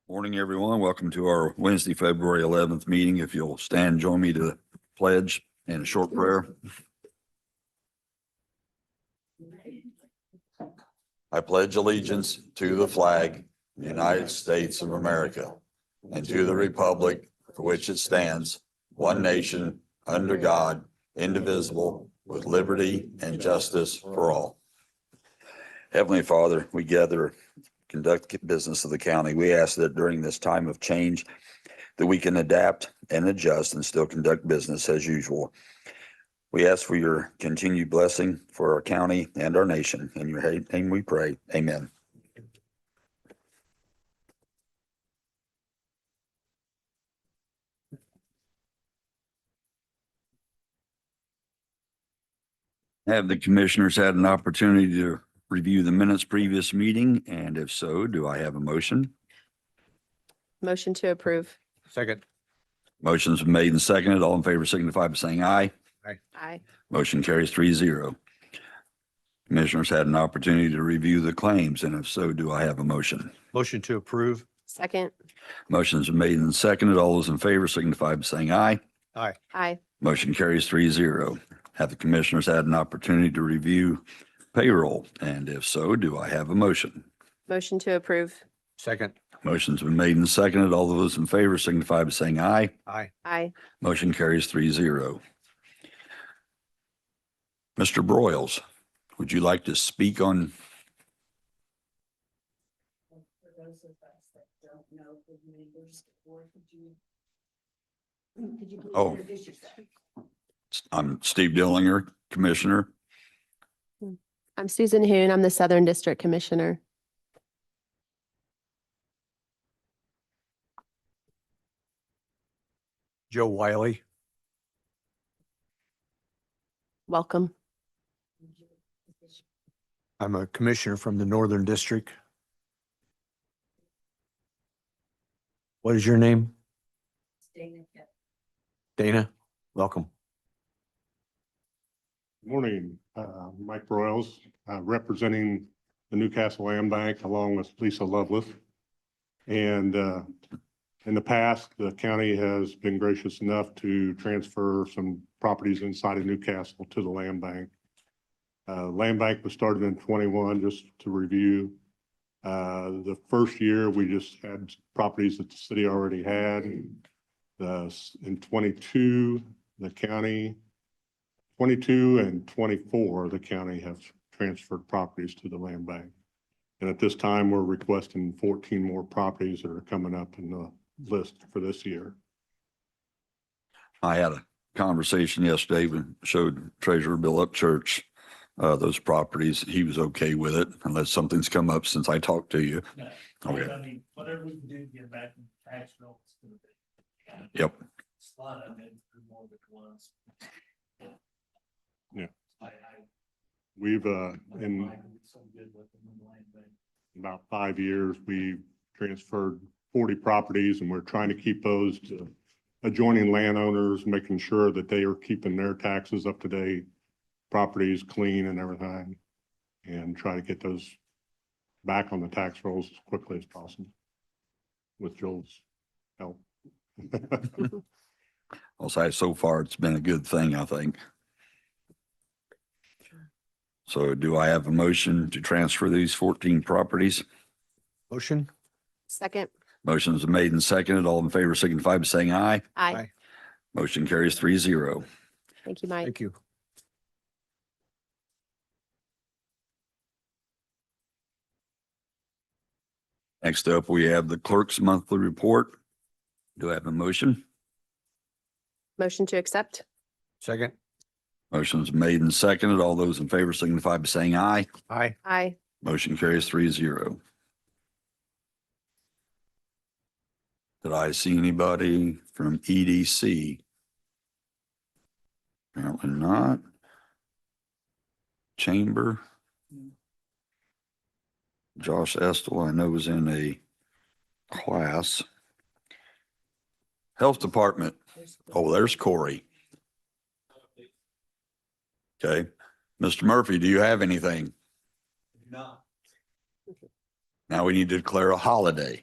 Morning, everyone. Welcome to our Wednesday, February 11th meeting. If you'll stand, join me to pledge and a short prayer. I pledge allegiance to the flag of the United States of America and to the republic for which it stands, one nation, under God, indivisible, with liberty and justice for all. Heavenly Father, we gather conduct business of the county. We ask that during this time of change that we can adapt and adjust and still conduct business as usual. We ask for your continued blessing for our county and our nation. In your name we pray. Amen. Have the commissioners had an opportunity to review the minutes previous meeting? And if so, do I have a motion? Motion to approve. Second. Motion's been made and seconded. All in favor signify by saying aye. Aye. Motion carries 3-0. Commissioners had an opportunity to review the claims, and if so, do I have a motion? Motion to approve. Second. Motion's been made and seconded. All those in favor signify by saying aye. Aye. Aye. Motion carries 3-0. Have the commissioners had an opportunity to review payroll? And if so, do I have a motion? Motion to approve. Second. Motion's been made and seconded. All those in favor signify by saying aye. Aye. Aye. Motion carries 3-0. Mr. Broyles, would you like to speak on? For those of us that don't know the members, or could you please Oh. introduce yourself? I'm Steve Dillinger, Commissioner. I'm Susan Hoon. I'm the Southern District Commissioner. Joe Wiley. Welcome. I'm a commissioner from the Northern District. What is your name? Dana Kemp. Dana. Welcome. Morning, Mike Broyles, representing the Newcastle Land Bank along with Lisa Lovelace. And in the past, the county has been gracious enough to transfer some properties inside of Newcastle to the land bank. Land bank was started in 21, just to review. The first year, we just had properties that the city already had. In 22, the county, 22 and 24, the county have transferred properties to the land bank. And at this time, we're requesting 14 more properties that are coming up in the list for this year. I had a conversation yesterday and showed Treasurer Bill Upchurch those properties. He was okay with it unless something's come up since I talked to you. No, Okay. I mean, whatever we can do to get back in tax rolls. Yep. A lot of it, more than once. Yeah. I We've, in so good with them in the land bank. about 5 years, we transferred 40 properties, and we're trying to keep those to adjoining landowners, making sure that they are keeping their taxes up to date, properties clean and everything, and try to get those back on the tax rolls as quickly as possible with Joel's help. I'll say so far it's been a good thing, I think. So do I have a motion to transfer these 14 properties? Motion? Second. Motion's made and seconded. All in favor signify by saying aye. Aye. Aye. Motion carries 3-0. Thank you, Mike. Thank you. Next up, we have the clerk's monthly report. Do I have a motion? Motion to accept? Second? Motion's made and seconded. All those in favor signify by saying aye. Aye. Aye. Motion carries 3-0. Did I see anybody from EDC? Apparently not. Chamber. Josh Estel, I know, was in a class. Health Department. Oh, there's Corey. Okay. Mr. Murphy, do you have anything? No, Now we need to declare a holiday.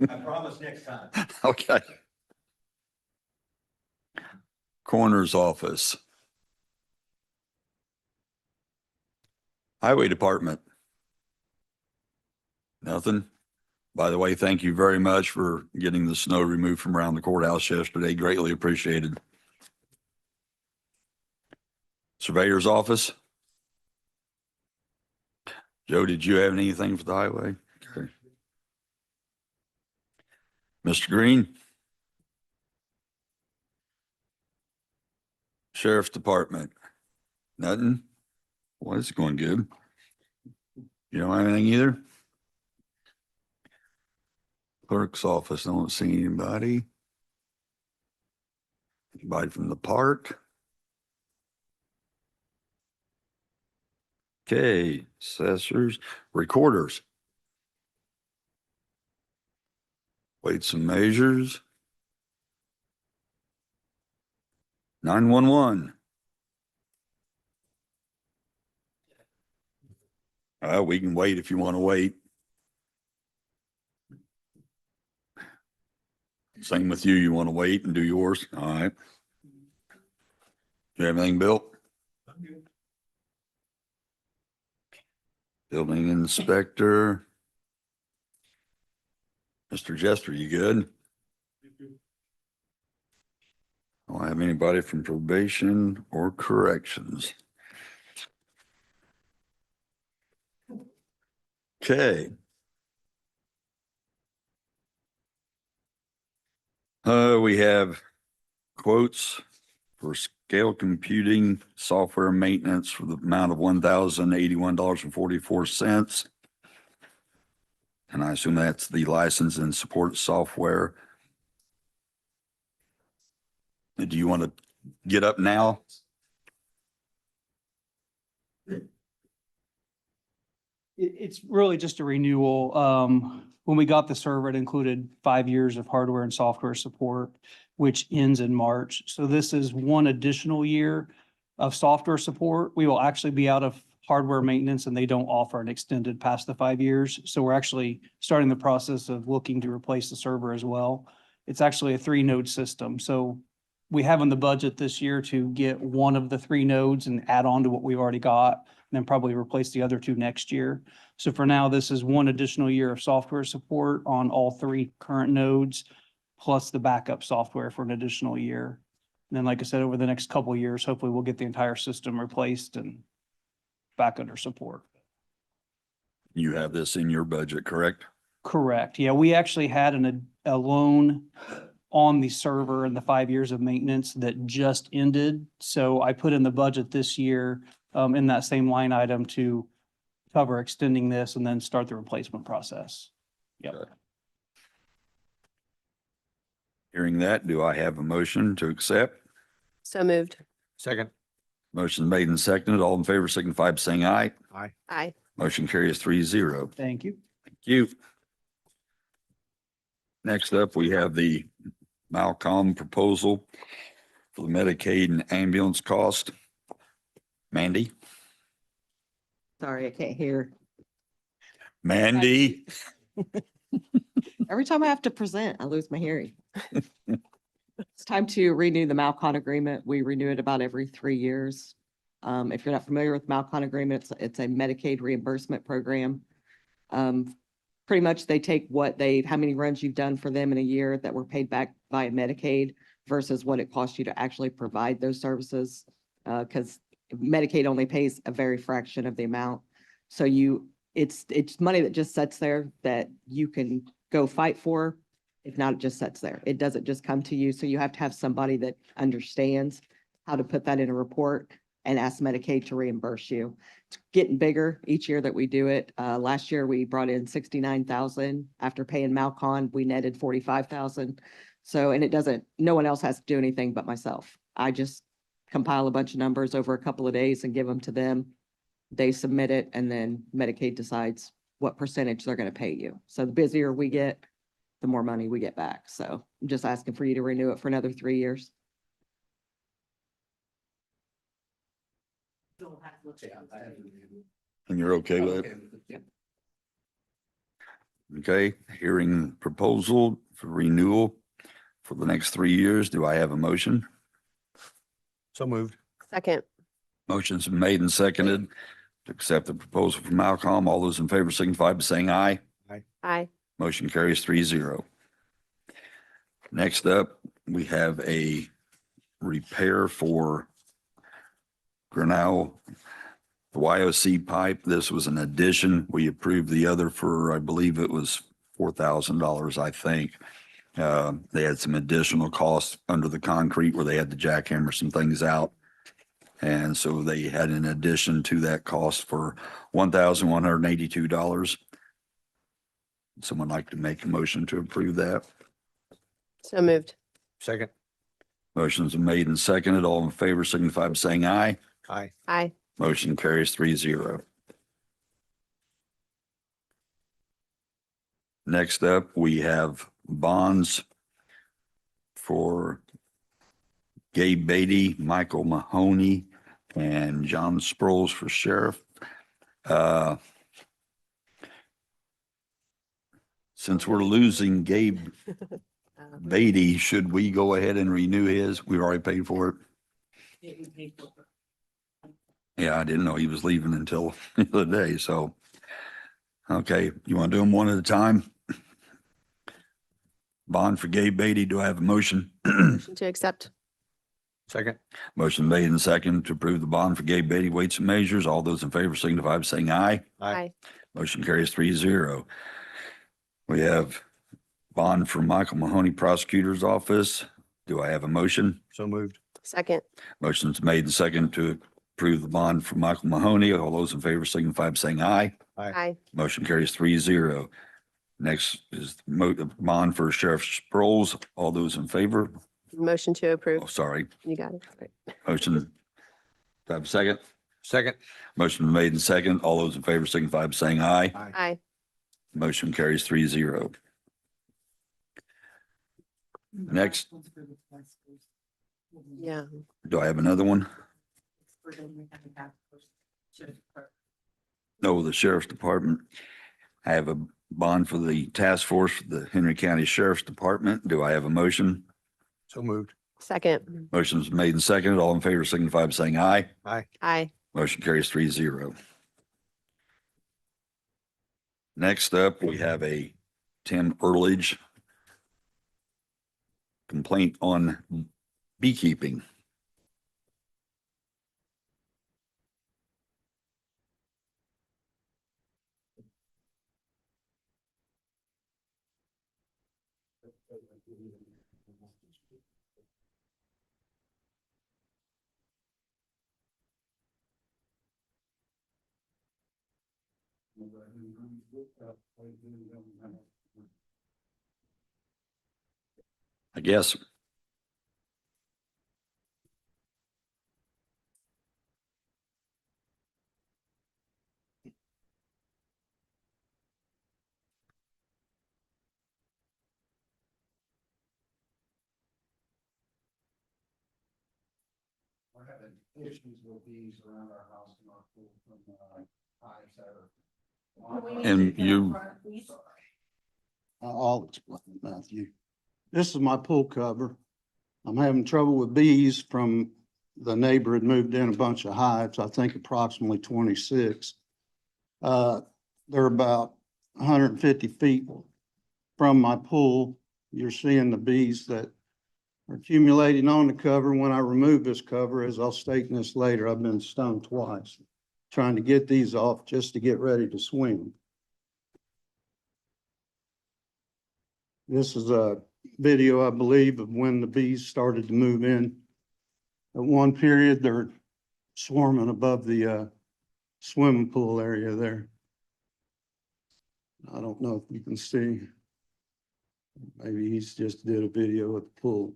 I promise next time. Okay. Coroner's office. Highway Department. Nothing. By the way, thank you very much for getting the snow removed from around the courthouse yesterday. Greatly appreciated. Surveyor's office. Joe, did you have anything for the highway? Okay. Mr. Green? Sheriff's Department. Nothing? Well, it's going good. You don't have anything either? Clerk's office, don't see anybody. Anybody from the park? Okay, assessors, recorders. Weights and measures. 911. We can wait if you want to wait. Same with you. You want to wait and do yours? All right. You have anything, Bill? Building inspector. Mr. Jester, you good? I don't have anybody from probation or corrections. Okay. We have quotes for scale computing software maintenance for the amount of $1,081.44. And I assume that's the license and support software. Do you want to get up now? It's really just a renewal. When we got the server, it included 5 years of hardware and software support, which ends in March. So this is one additional year of software support. We will actually be out of hardware maintenance and they don't offer an extended past the 5 years. So we're actually starting the process of looking to replace the server as well. It's actually a 3-node system. So we have in the budget this year to get one of the 3 nodes and add on to what we've already got. then probably replace the other two next year. So for now, this is one additional year of software support on all three current nodes, plus the backup software for an additional year. And then, like I said, over the next couple of years, hopefully we'll get the entire system replaced and back under support. You have this in your budget, correct? Correct. Yeah, we actually had a loan on the server and the 5 years of maintenance that just ended. So I put in the budget this year, in that same line item to cover extending this and then start the replacement process. Yep. Hearing that, do I have a motion to accept? So moved. Second. Motion made and seconded. All in favor signify by saying aye. Aye. Motion carries 3-0. Thank you. Thank you. Next up, we have the Malcolm proposal for the Medicaid and ambulance cost. Mandy? Sorry, I can't hear. Mandy? Every time I have to present, I lose my hearing. It's time to renew the Malcon agreement. We renew it about every 3 years. If you're not familiar with Malcon agreement, it's a Medicaid reimbursement program. Pretty much they take how many runs you've done for them in a year that were paid back via Medicaid versus what it costs you to actually provide those services. Because Medicaid only pays a very fraction of the amount. So it's money that just sits there that you can go fight for. If not, it just sits there. It doesn't just come to you. So you have to have somebody that understands how to put that in a report and ask Medicaid to reimburse you. It's getting bigger each year that we do it. Last year, we brought in 69,000. After paying Malcon, we netted 45,000. So, and no one else has to do anything but myself. I just compile a bunch of numbers over a couple of days and give them to them. They submit it, and then Medicaid decides what percentage they're going to pay you. So the busier we get, the more money we get back. So I'm just asking for you to renew it for another 3 years. And you're okay with it? Okay, hearing proposal for renewal for the next 3 years. Do I have a motion? So moved. Second. Motion's been made and seconded to accept the proposal from Malcolm. All those in favor signify by saying aye. Aye. Motion carries 3-0. Next up, we have a repair for Grinnell, the YOC pipe. This was an addition. We approved the other for, I believe it was $4,000, I think. They had some additional costs under the concrete where they had to jackhammer some things out. And so they had an addition to that cost for $1,182. Someone like to make a motion to approve that? So moved. Second. Motion's been made and seconded. All in favor signify by saying aye. Aye. Aye. Motion carries 3-0. Next up, we have bonds for Gabe Beatty, Michael Mahoney, and John Sproles for sheriff. Since we're losing Gabe Beatty, should we go ahead and renew his? We've already paid for it. Yeah, I didn't know he was leaving until the other day, so. Okay, you want to do them one at a time? Bond for Gabe Beatty, do I have a motion? Motion to accept. Second. Motion made and second to approve the bond for Gabe Beatty, weights and measures. All those in favor signify by saying aye. Aye. Motion carries 3-0. We have bond for Michael Mahoney Prosecutor's Office. Do I have a motion? So moved. Second. Motion's made and second to approve the bond for Michael Mahoney. All those in favor signify by saying aye. Aye. Motion carries 3-0. Next is bond for Sheriff Sproles. All those in favor? Motion to approve. Oh, sorry. You got it. Right. Motion. Do I have a second? Second. Motion made and second. All those in favor signify by saying aye. Aye. Motion carries 3-0. Next. Yeah. Do I have another one? No, the Sheriff's Department. I have a bond for the task force for the Henry County Sheriff's Department. Do I have a motion? So moved. Second. Motion's made and seconded. All in favor signify by saying aye. Aye. Motion carries 3-0. Next up, we have a Tim Earledge complaint on beekeeping. I guess. We're having issues with bees around our house and our pool from hives that are. And you, I'll explain, Matthew. This is my pool cover. I'm having trouble with bees from the neighbor had moved in a bunch of hives, I think approximately 26. They're about 150 feet from my pool. You're seeing the bees that are accumulating on the cover. When I remove this cover, as I'll state in this later, I've been stung twice trying to get these off just to get ready to swim. This is a video, I believe, of when the bees started to move in. At one period, they're swarming above the swimming pool area there. I don't know if you can see. Maybe he's just did a video at the pool.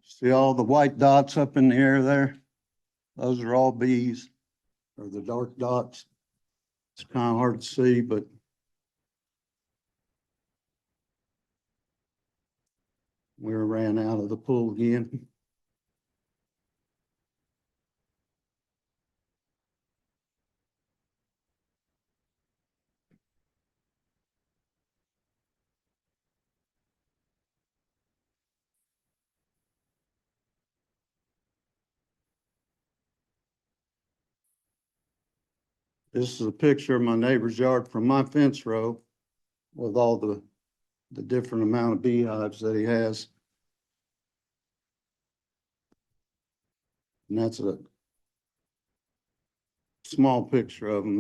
See all the white dots up in the air there? Those are all bees, or the dark dots. It's kind of hard to see, but we ran out of the pool again. This is a picture of my neighbor's yard from my fence row with all the different amount of beehives that he has. And that's a small picture of them.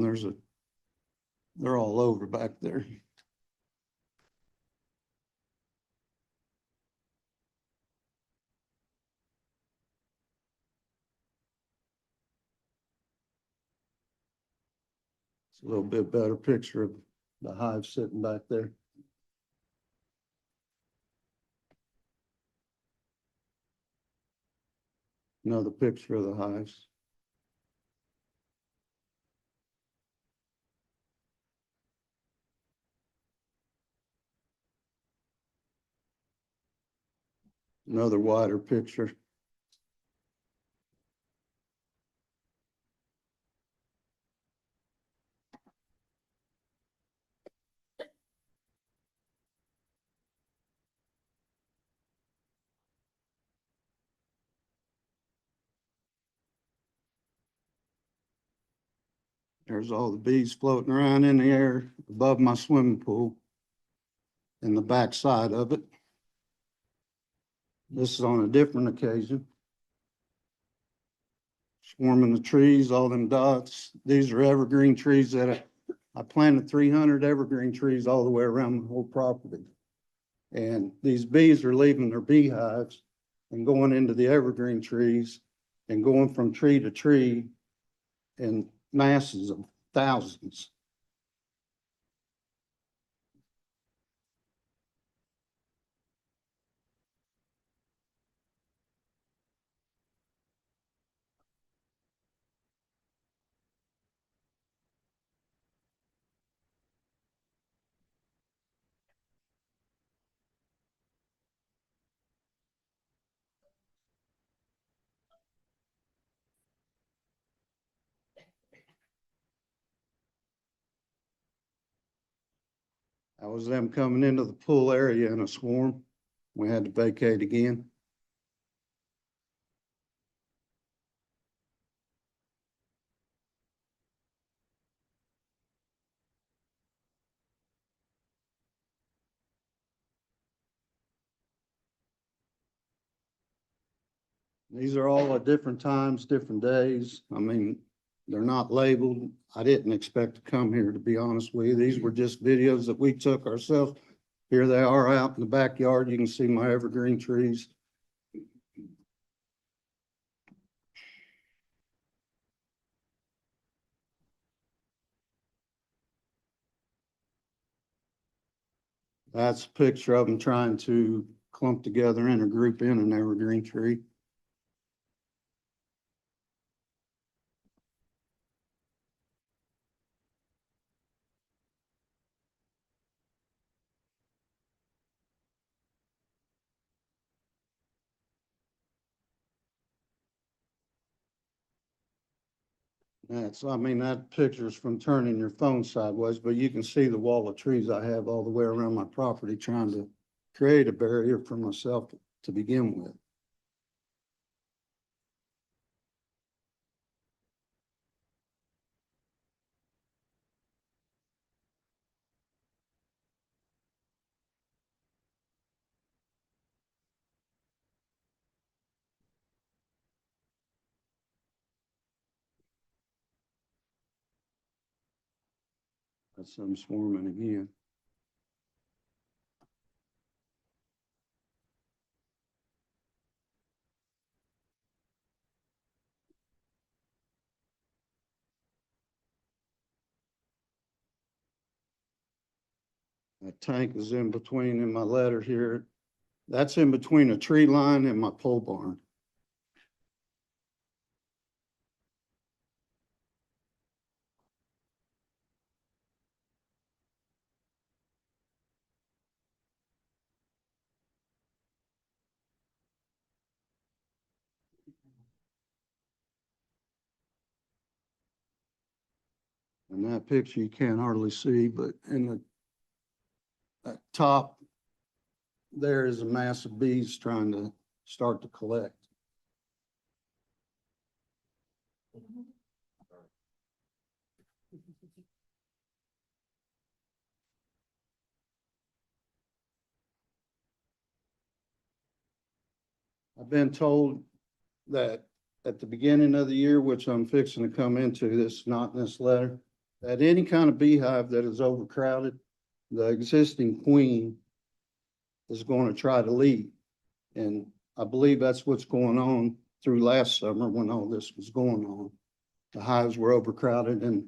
They're all over back there. It's a little bit better picture of the hive sitting back there. Another picture of the hives. Another wider picture. There's all the bees floating around in the air above my swimming pool and the back side of it. This is on a different occasion. Swarming the trees, all them dots. These are evergreen trees that I planted 300 evergreen trees all the way around the whole property. And these bees are leaving their beehives and going into the evergreen trees and going from tree to tree in masses of thousands. That was them coming into the pool area in a swarm. We had to vacate again. These are all at different times, different days. I mean, they're not labeled. I didn't expect to come here, to be honest with you. These were just videos that we took ourselves. Here they are out in the backyard. You can see my evergreen trees. That's a picture of them trying to clump together in a group in an evergreen tree. That's, I mean, that picture's from turning your phone sideways, but you can see the wall of trees I have all the way around my property trying to create a barrier for myself to begin with. That's them swarming again. That tank is in between in my letter here. That's in between a tree line and my pole barn. And that picture you can't hardly see, but in the at top, there is a mass of bees trying to start to collect. I've been told that at the beginning of the year, which I'm fixing to come into, this is not in this letter, that any kind of beehive that is overcrowded, the existing queen is going to try to leave. And I believe that's what's going on through last summer when all this was going on. The hives were overcrowded and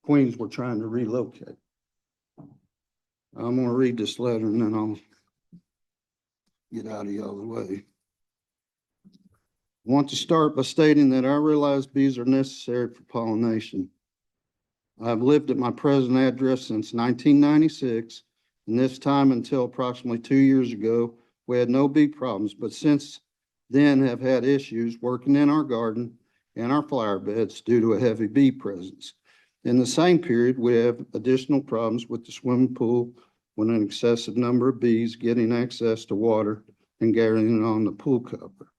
queens were trying to relocate. I'm going to read this letter and then I'll get out of y'all's way. I want to start by stating that I realize bees are necessary for pollination. I've lived at my present address since 1996, and this time until approximately 2 years ago, we had no bee problems, but since then have had issues working in our garden and our flower beds due to a heavy bee presence. In the same period, we have additional problems with the swimming pool when an excessive number of bees getting access to water and gathering on the pool cover.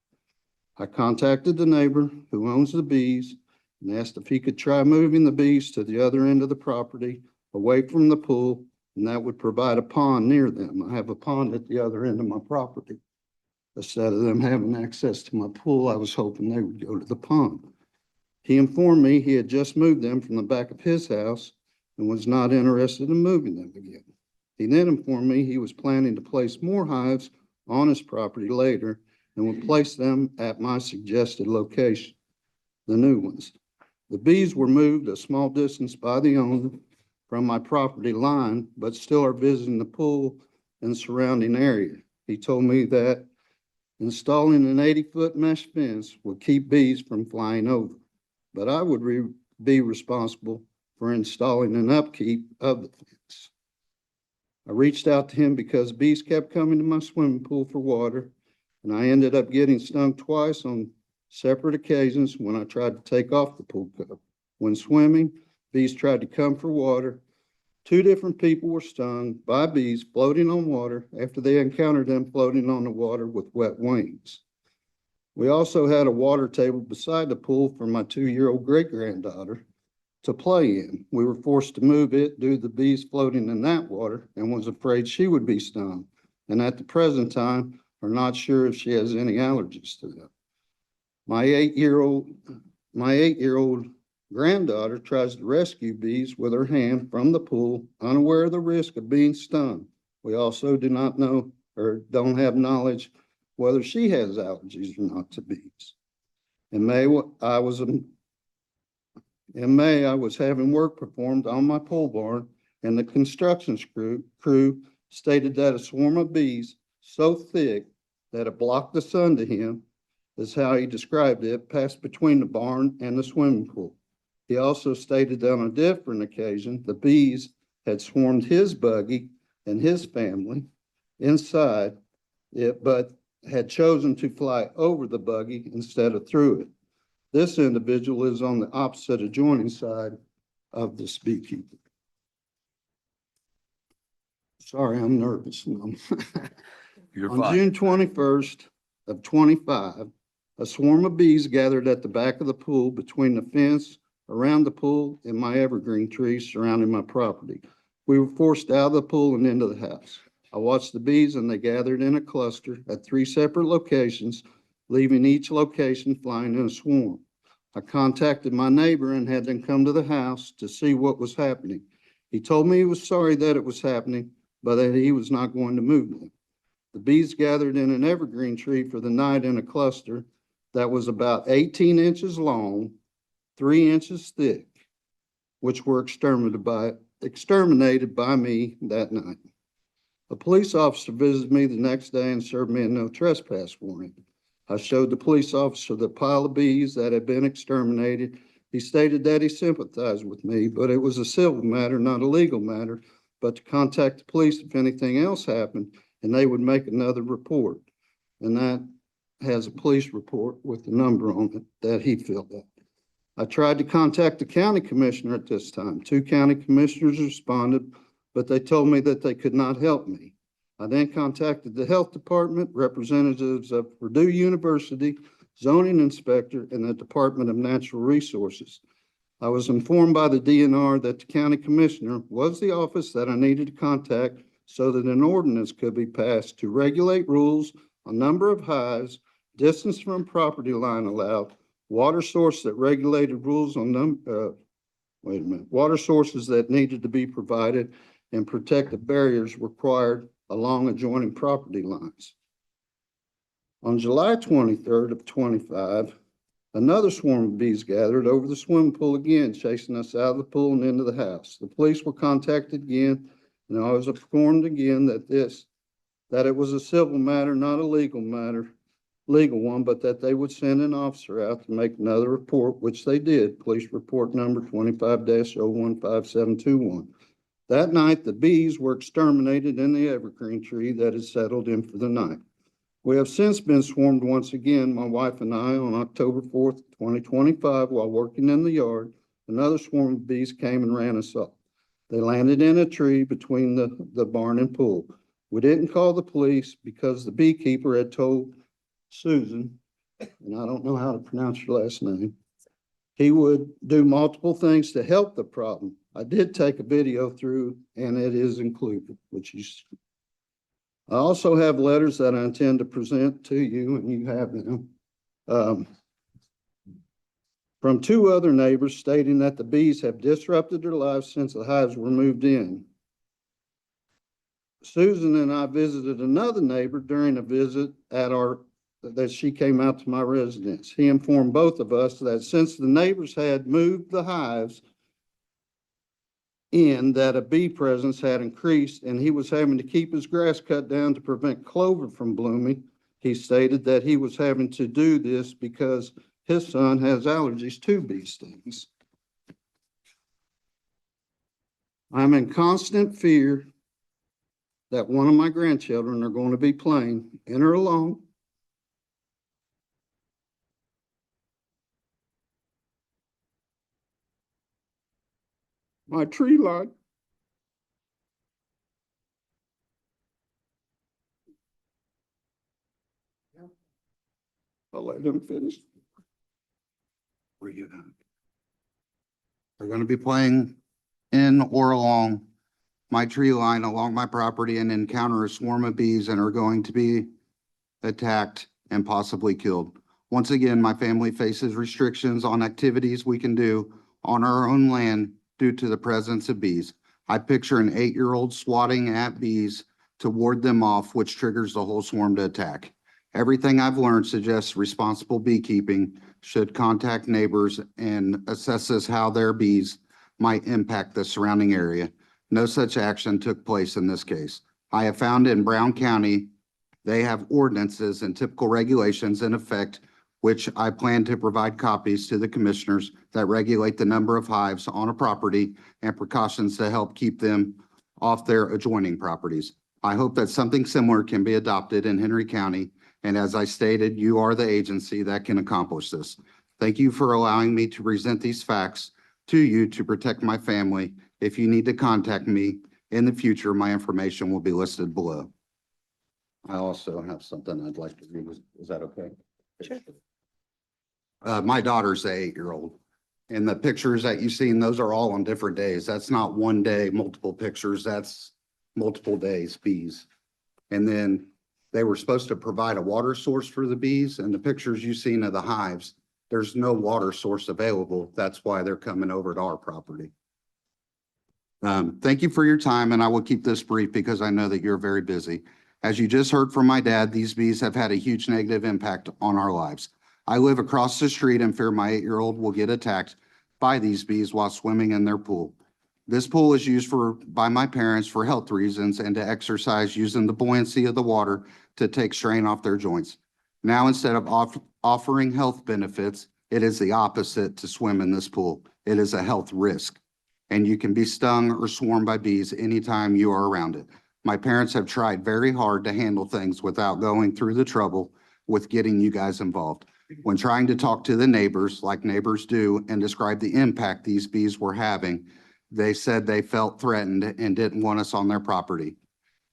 I contacted the neighbor who owns the bees and asked if he could try moving the bees to the other end of the property away from the pool, and that would provide a pond near them. I have a pond at the other end of my property. Instead of them having access to my pool, I was hoping they would go to the pond. He informed me he had just moved them from the back of his house and was not interested in moving them again. He then informed me he was planning to place more hives on his property later and would place them at my suggested location, the new ones. The bees were moved a small distance by the owner from my property line, but still are visiting the pool and surrounding area. He told me that installing an 80-foot mesh fence would keep bees from flying over, but I would be responsible for installing an upkeep of the fence. I reached out to him because bees kept coming to my swimming pool for water, and I ended up getting stung twice on separate occasions when I tried to take off the pool cover. When swimming, bees tried to come for water, 2 different people were stung by bees floating on water after they encountered them floating on the water with wet wings. We also had a water table beside the pool for my 2-year-old great-granddaughter to play in. We were forced to move it due to the bees floating in that water and was afraid she would be stung. And at the present time, are not sure if she has any allergies to them. My eight-year-old granddaughter tries to rescue bees with her hand from the pool, unaware of the risk of being stung. We also do not know or don't have knowledge whether she has allergies or not to bees. In May, I was having work performed on my pole barn, and the construction crew stated that a swarm of bees so thick that it blocked the sun to him, is how he described it, passed between the barn and the swimming pool. He also stated that on a different occasion, the bees had swarmed his buggy and his family inside it, but had chosen to fly over the buggy instead of through it. This individual is on the opposite adjoining side of this beekeeper. Sorry, I'm nervous. You're On fine. June 21st of 25, a swarm of bees gathered at the back of the pool between the fence around the pool and my evergreen trees surrounding my property. We were forced out of the pool and into the house. I watched the bees and they gathered in a cluster at 3 separate locations, leaving each location flying in a swarm. I contacted my neighbor and had them come to the house to see what was happening. He told me he was sorry that it was happening, but that he was not going to move them. The bees gathered in an evergreen tree for the night in a cluster that was about 18 inches long, 3 inches thick, which were exterminated by me that night. A police officer visited me the next day and served me a no trespass warning. I showed the police officer the pile of bees that had been exterminated. He stated that he sympathized with me, but it was a civil matter, not a legal matter, but to contact the police if anything else happened, and they would make another report. And that has a police report with the number on it that he filled out. I tried to contact the county commissioner at this time. 2 county commissioners responded, but they told me that they could not help me. I then contacted the health department, representatives of Purdue University, zoning inspector, and the Department of Natural Resources. I was informed by the DNR that the county commissioner was the office that I needed to contact so that an ordinance could be passed to regulate rules on number of hives, distance from property line allowed, water source that regulated rules on water sources that needed to be provided, and protective barriers required along adjoining property lines. On July 23rd of 25, another swarm of bees gathered over the swimming pool again, chasing us out of the pool and into the house. The police were contacted again, and I was informed again that it was a civil matter, not a legal one, but that they would send an officer out to make another report, which they did, police report number 25-015721. That night, the bees were exterminated in the evergreen tree that had settled in for the night. We have since been swarmed once again, my wife and I, on October 4th, 2025, while working in the yard. Another swarm of bees came and ran us off. They landed in a tree between the barn and pool. We didn't call the police because the beekeeper had told Susan, and I don't know how to pronounce your last name, he would do multiple things to help the problem. I did take a video through and it is included, I also have letters that I intend to present to you, and you have them, from 2 other neighbors stating that the bees have disrupted their lives since the hives were moved in. Susan and I visited another neighbor during a visit that she came out to my residence. He informed both of us that since the neighbors had moved the hives in, that a bee presence had increased and he was having to keep his grass cut down to prevent clover from blooming. He stated that he was having to do this because his son has allergies to bee stings. I'm in constant fear that one of my grandchildren are going to be playing in or alone my tree line I'll let him finish. Where you at? They're gonna be playing in or along my tree line along my property and encounter a swarm of bees and are going to be attacked and possibly killed. Once again, my family faces restrictions on activities we can do on our own land due to the presence of bees. I picture an 8-year-old swatting at bees to ward them off, which triggers the whole swarm to attack. Everything I've learned suggests responsible beekeeping should contact neighbors and assesses how their bees might impact the surrounding area. No such action took place in this case. I have found in Brown County, they have ordinances and typical regulations in effect, which I plan to provide copies to the commissioners that regulate the number of hives on a property and precautions to help keep them off their adjoining properties. I hope that something similar can be adopted in Henry County. And as I stated, you are the agency that can accomplish this. Thank you for allowing me to present these facts to you to protect my family. If you need to contact me in the future, my information will be listed below. I also have something I'd like to read. Is that okay? Sure. My daughter's the 8-year-old. And the pictures that you've seen, those are all on different days. That's not one day, multiple pictures. That's multiple days, bees. And then they were supposed to provide a water source for the bees, and the pictures you've seen of the hives, there's no water source available. That's why they're coming over to our property. Thank you for your time, and I will keep this brief because I know that you're very busy. As you just heard from my dad, these bees have had a huge negative impact on our lives. I live across the street and fear my 8-year-old will get attacked by these bees while swimming in their pool. This pool is used by my parents for health reasons and to exercise using the buoyancy of the water to take strain off their joints. Now, instead of offering health benefits, it is the opposite to swim in this pool. It is a health risk, and you can be stung or swarmed by bees anytime you are around it. My parents have tried very hard to handle things without going through the trouble with getting you guys involved. When trying to talk to the neighbors, like neighbors do, and describe the impact these bees were having, they said they felt threatened and didn't want us on their property.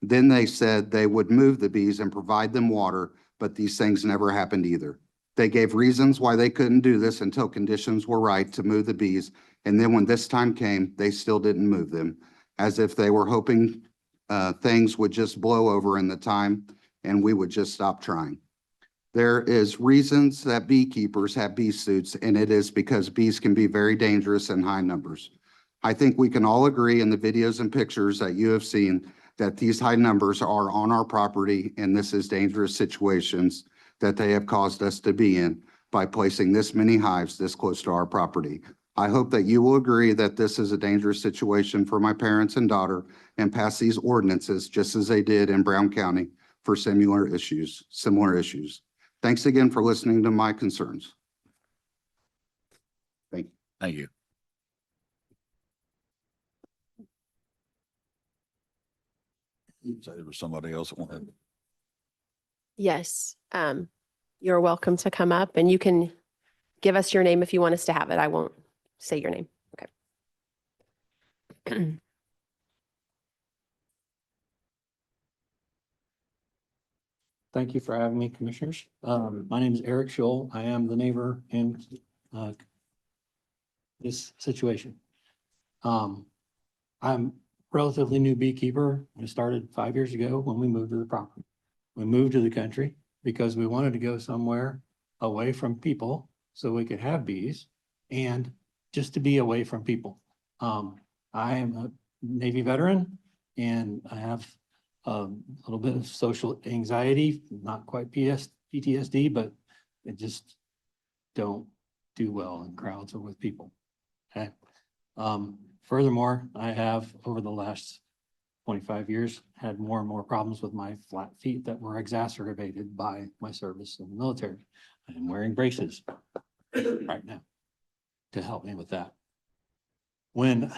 Then they said they would move the bees and provide them water, but these things never happened either. They gave reasons why they couldn't do this until conditions were right to move the bees, and then when this time came, they still didn't move them, as if they were hoping things would just blow over in the time and we would just stop trying. There is reasons that beekeepers have bee suits, and it is because bees can be very dangerous in high numbers. I think we can all agree in the videos and pictures that you have seen that these high numbers are on our property, and this is dangerous situations that they have caused us to be in by placing this many hives this close to our property. I hope that you will agree that this is a dangerous situation for my parents and daughter and pass these ordinances just as they did in Brown County for similar issues. Thanks again for listening to my concerns. Thank you. Thank you. So there was somebody else that wanted. Yes, you're welcome to come up and you can give us your name if you want us to have it. I won't say your name. Okay. Thank you for having me, commissioners. My name is Eric Scholl. I am the neighbor in this situation. I'm relatively new beekeeper. I started 5 years ago when we moved to the property. We moved to the country because we wanted to go somewhere away from people so we could have bees and just to be away from people. I am a Navy veteran and I have a little bit of social anxiety, not quite PTSD, but I just don't do well in crowds or with people. Okay. Furthermore, I have over the last 25 years had more and more problems with my flat feet that were exacerbated by my service in the military. I am wearing braces right now to help me with that. When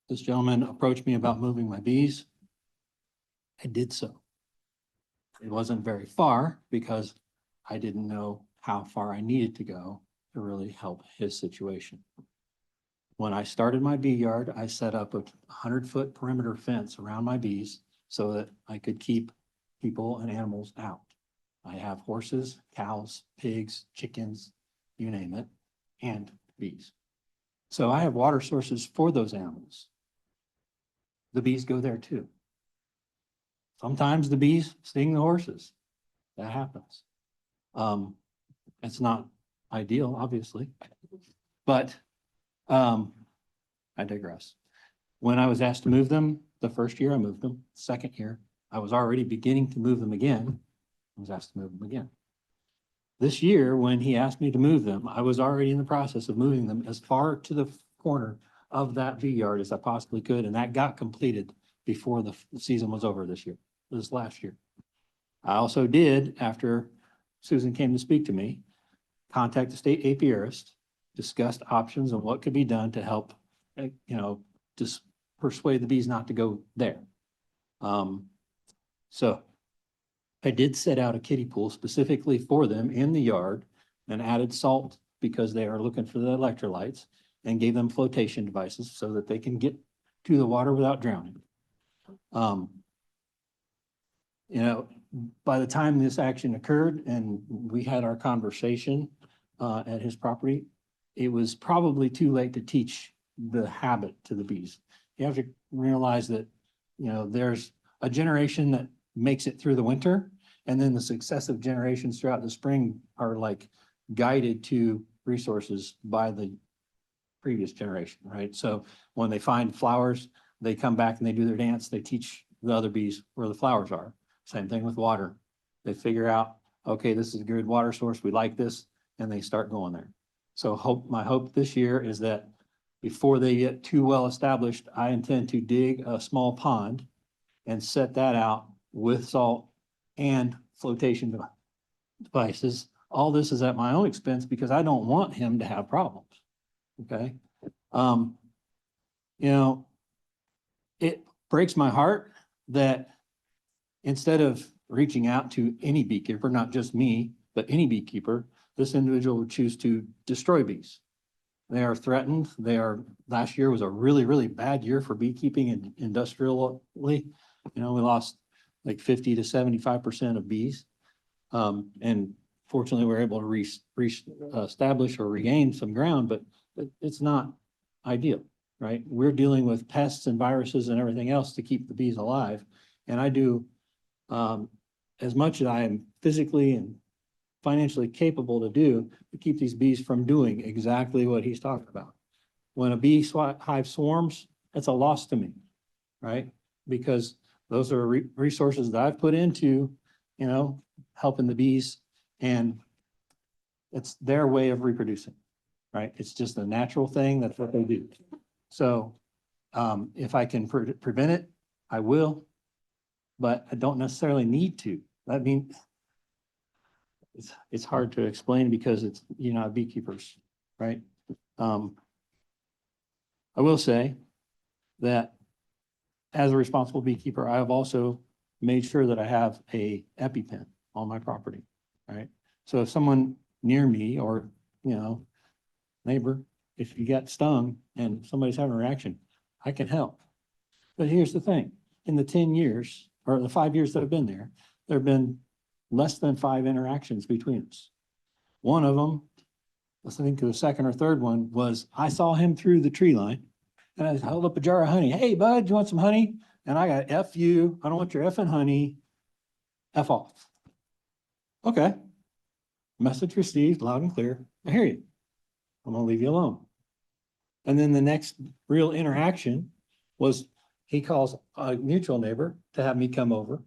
this gentleman approached me about moving my bees, I did so. It wasn't very far because I didn't know how far I needed to go to really help his situation. When I started my bee yard, I set up a 100-foot perimeter fence around my bees so that I could keep people and animals out. I have horses, cows, pigs, chickens, you name it, and bees. So I have water sources for those animals. The bees go there too. Sometimes the bees sting the horses. That happens. It's not ideal, obviously, but I digress. When I was asked to move them, the first year I moved them, second year, I was already beginning to move them again. I was asked to move them again. This year, when he asked me to move them, I was already in the process of moving them as far to the corner of that bee yard as I possibly could, and that got completed before the season was over this last year. I also did, after Susan came to speak to me, contact the state apiarist, discussed options on what could be done to help, just persuade the bees not to go there. So I did set out a kiddie pool specifically for them in the yard and added salt because they are looking for the electrolytes, and gave them flotation devices so that they can get to the water without drowning. By the time this action occurred and we had our conversation at his property, it was probably too late to teach the habit to the bees. You have to realize that, there's a generation that makes it through the winter, and then the successive generations throughout the spring are like guided to resources by the previous generation, right? So when they find flowers, they come back and they do their dance, they teach the other bees where the flowers are. Same thing with water. They figure out, okay, this is a good water source, we like this, and they start going there. So my hope this year is that before they get too well established, I intend to dig a small pond and set that out with salt and flotation devices. All this is at my own expense because I don't want him to have problems. Okay. It breaks my heart that instead of reaching out to any beekeeper, not just me, but any beekeeper, this individual would choose to destroy bees. They are threatened. Last year was a really, really bad year for beekeeping and industrially. We lost like 50 to 75% of bees. And fortunately, we're able to establish or regain some ground, but it's not ideal, right? We're dealing with pests and viruses and everything else to keep the bees alive. And I do as much as I am physically and financially capable to do to keep these bees from doing exactly what he's talking about. When a bee hive swarms, it's a loss to me, right? Because those are resources that I've put into, helping the bees, and it's their way of reproducing, right? It's just a natural thing. That's what they do. So if I can prevent it, I will, but I don't necessarily need to. I mean, it's hard to explain because it's, beekeepers, right? I will say that as a responsible beekeeper, I have also made sure that I have a EpiPen on my property, right? So if someone near me or, neighbor, if you get stung and somebody's having a reaction, I can help. But here's the thing, in the 10 years or the 5 years that I've been there, there have been less than 5 interactions between us. One of them, I think the second or third one, was I saw him through the tree line and I held up a jar of honey. Hey, bud, you want some honey? And I got F you. I don't want your effing honey. F off. Okay. Message received loud and clear. I hear you. I'm going to leave you alone. And then the next real interaction was he calls a mutual neighbor to have me come over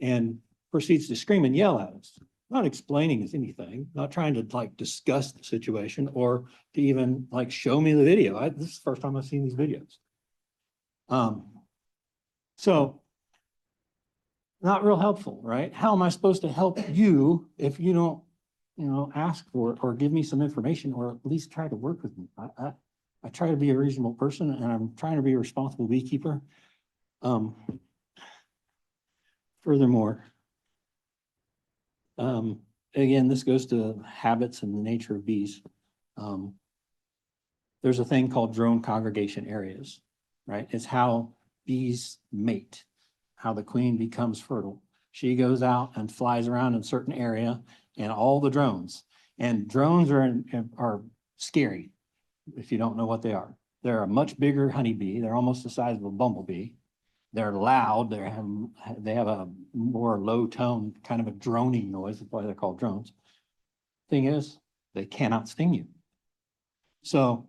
and proceeds to scream and yell at us, not explaining anything, not trying to discuss the situation or to even show me the video. This is the first time I've seen these videos. So not real helpful, right? How am I supposed to help you if you don't, ask for it or give me some information or at least try to work with me? I try to be a reasonable person and I'm trying to be a responsible beekeeper. Furthermore, again, this goes to habits and the nature of bees. There's a thing called drone congregation areas, right? It's how bees mate, how the queen becomes fertile. She goes out and flies around in a certain area and all the drones. And drones are scary if you don't know what they are. They're a much bigger honeybee. They're almost the size of a bumblebee. They're loud. They have a more low tone, kind of a droning noise. That's why they're called drones. Thing is, they cannot sting you. So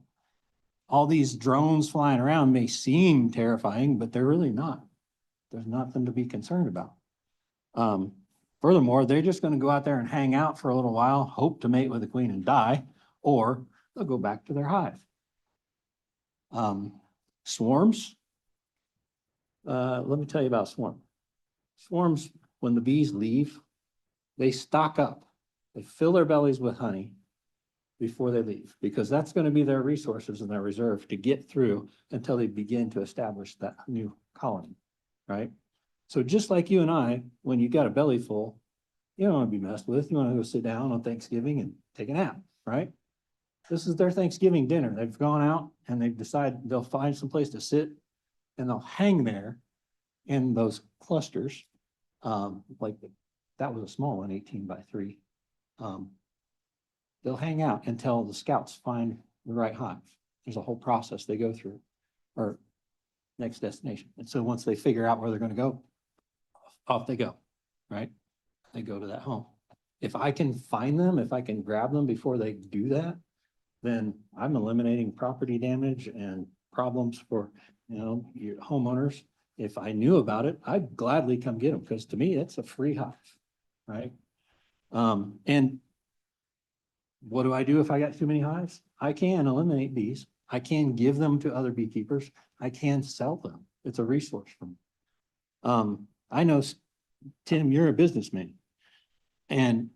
all these drones flying around may seem terrifying, but they're really not. There's nothing to be concerned about. Furthermore, they're just going to go out there and hang out for a little while, hope to mate with the queen and die, or they'll go back to their hive. Swarms. Let me tell you about swarm. Swarms, when the bees leave, they stock up. They fill their bellies with honey before they leave, because that's going to be their resources and their reserve to get through until they begin to establish that new colony, right? So just like you and I, when you got a belly full, you don't want to be messed with. You want to go sit down on Thanksgiving and take a nap, right? This is their Thanksgiving dinner. They've gone out and they've decided they'll find some place to sit and they'll hang there in those clusters. That was a small one, 18 by 3. They'll hang out until the scouts find the right hive. There's a whole process they go through, or next destination. And so once they figure out where they're going to go, off they go, right? They go to that home. If I can find them, if I can grab them before they do that, then I'm eliminating property damage and problems for, your homeowners. If I knew about it, I'd gladly come get them, because to me, it's a free hive, right? And what do I do if I got too many hives? I can eliminate bees. I can give them to other beekeepers. I can sell them. It's a resource for me. I know, Tim, you're a businessman, and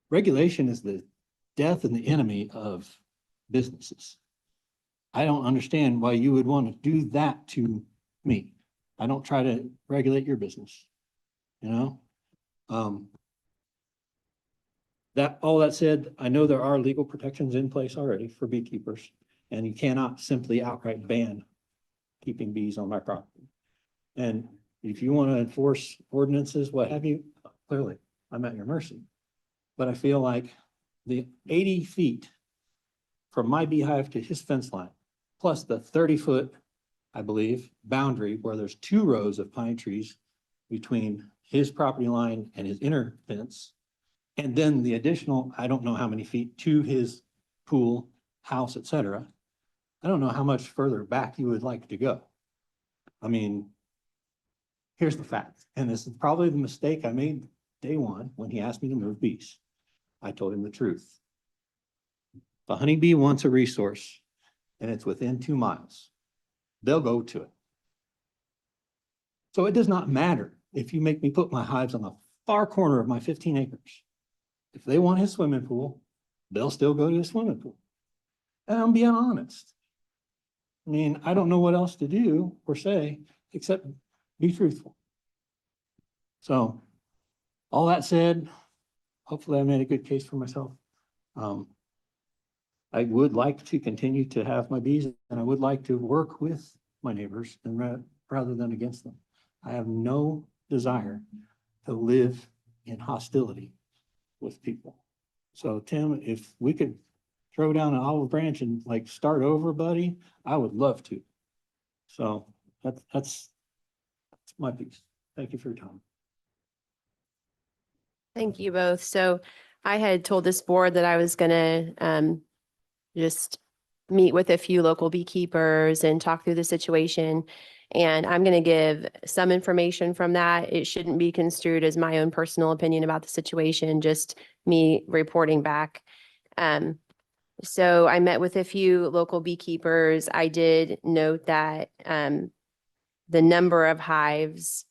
regulation is the death and the enemy of businesses. I don't understand why you would want to do that to me. I don't try to regulate your business, all that said, I know there are legal protections in place already for beekeepers, and you cannot simply outright ban keeping bees on my property. And if you want to enforce ordinances, what have you, clearly, I'm at your mercy. But I feel like the 80 feet from my beehive to his fence line, plus the 30-foot, I believe, boundary where there's 2 rows of pine trees between his property line and his inner fence, and then the additional, I don't know how many feet to his pool, house, etc. I don't know how much further back you would like to go. I mean, here's the fact, and this is probably the mistake I made day one when he asked me to move bees. I told him the truth. If a honeybee wants a resource and it's within 2 miles, they'll go to it. So it does not matter if you make me put my hives on the far corner of my 15 acres. If they want his swimming pool, they'll still go to his swimming pool. And I'm being honest. I mean, I don't know what else to do or say except be truthful. So all that said, hopefully I made a good case for myself. I would like to continue to have my bees, and I would like to work with my neighbors and rather than against them. I have no desire to live in hostility with people. So Tim, if we could throw down an olive branch and start over, buddy, I would love to. So that's my piece. Thank you for your time. Thank you both. So I had told this board that I was going to just meet with a few local beekeepers and talk through the situation. And I'm going to give some information from that. It shouldn't be construed as my own personal opinion about the situation, just me reporting back. So I met with a few local beekeepers. I did note that the number of hives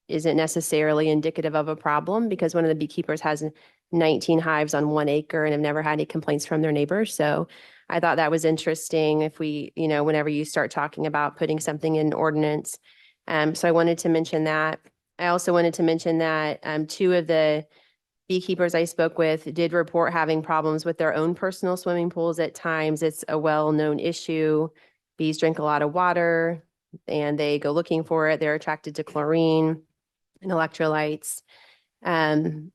isn't necessarily indicative of a problem, because one of the beekeepers has 19 hives on 1 acre and have never had any complaints from their neighbors. So I thought that was interesting if we, whenever you start talking about putting something in ordinance. So I wanted to mention that. I also wanted to mention that 2 of the beekeepers I spoke with did report having problems with their own personal swimming pools at times. It's a well-known issue. Bees drink a lot of water and they go looking for it. They're attracted to chlorine. and electrolytes. And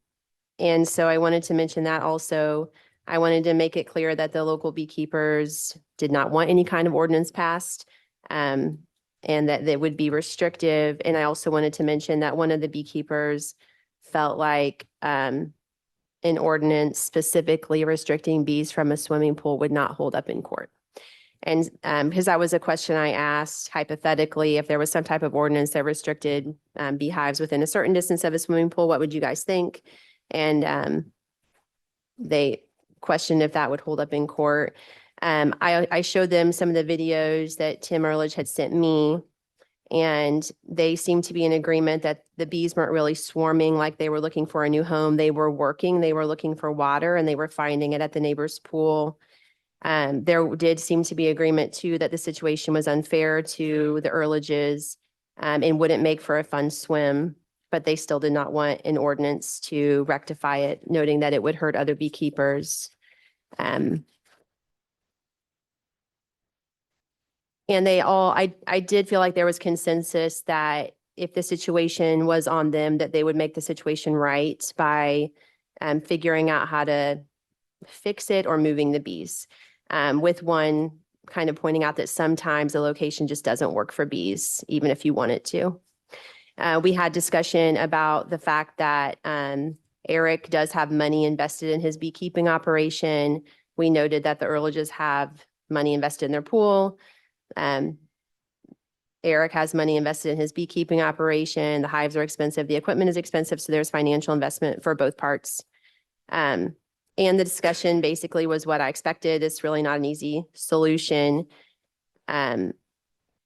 so I wanted to mention that also. I wanted to make it clear that the local beekeepers did not want any kind of ordinance passed, and that they would be restrictive. And I also wanted to mention that one of the beekeepers felt like an ordinance specifically restricting bees from a swimming pool would not hold up in court. And because that was a question I asked hypothetically, if there was some type of ordinance that restricted beehives within a certain distance of a swimming pool, what would you guys think? And they questioned if that would hold up in court. I showed them some of the videos that Tim Ehrlich had sent me, and they seemed to be in agreement that the bees weren't really swarming like they were looking for a new home. They were working, they were looking for water, and they were finding it at the neighbor's pool. There did seem to be agreement too that the situation was unfair to the Ehrliches and wouldn't make for a fun swim, but they still did not want an ordinance to rectify it, noting that it would hurt other beekeepers. And they all, I did feel like there was consensus that if the situation was on them, that they would make the situation right by figuring out how to fix it or moving the bees. With one kind of pointing out that sometimes the location just doesn't work for bees, even if you want it to. We had discussion about the fact that Eric does have money invested in his beekeeping operation. We noted that the Ehrliches have money invested in their pool. Eric has money invested in his beekeeping operation. The hives are expensive. The equipment is expensive. So there's financial investment for both parts. And the discussion basically was what I expected. It's really not an easy solution.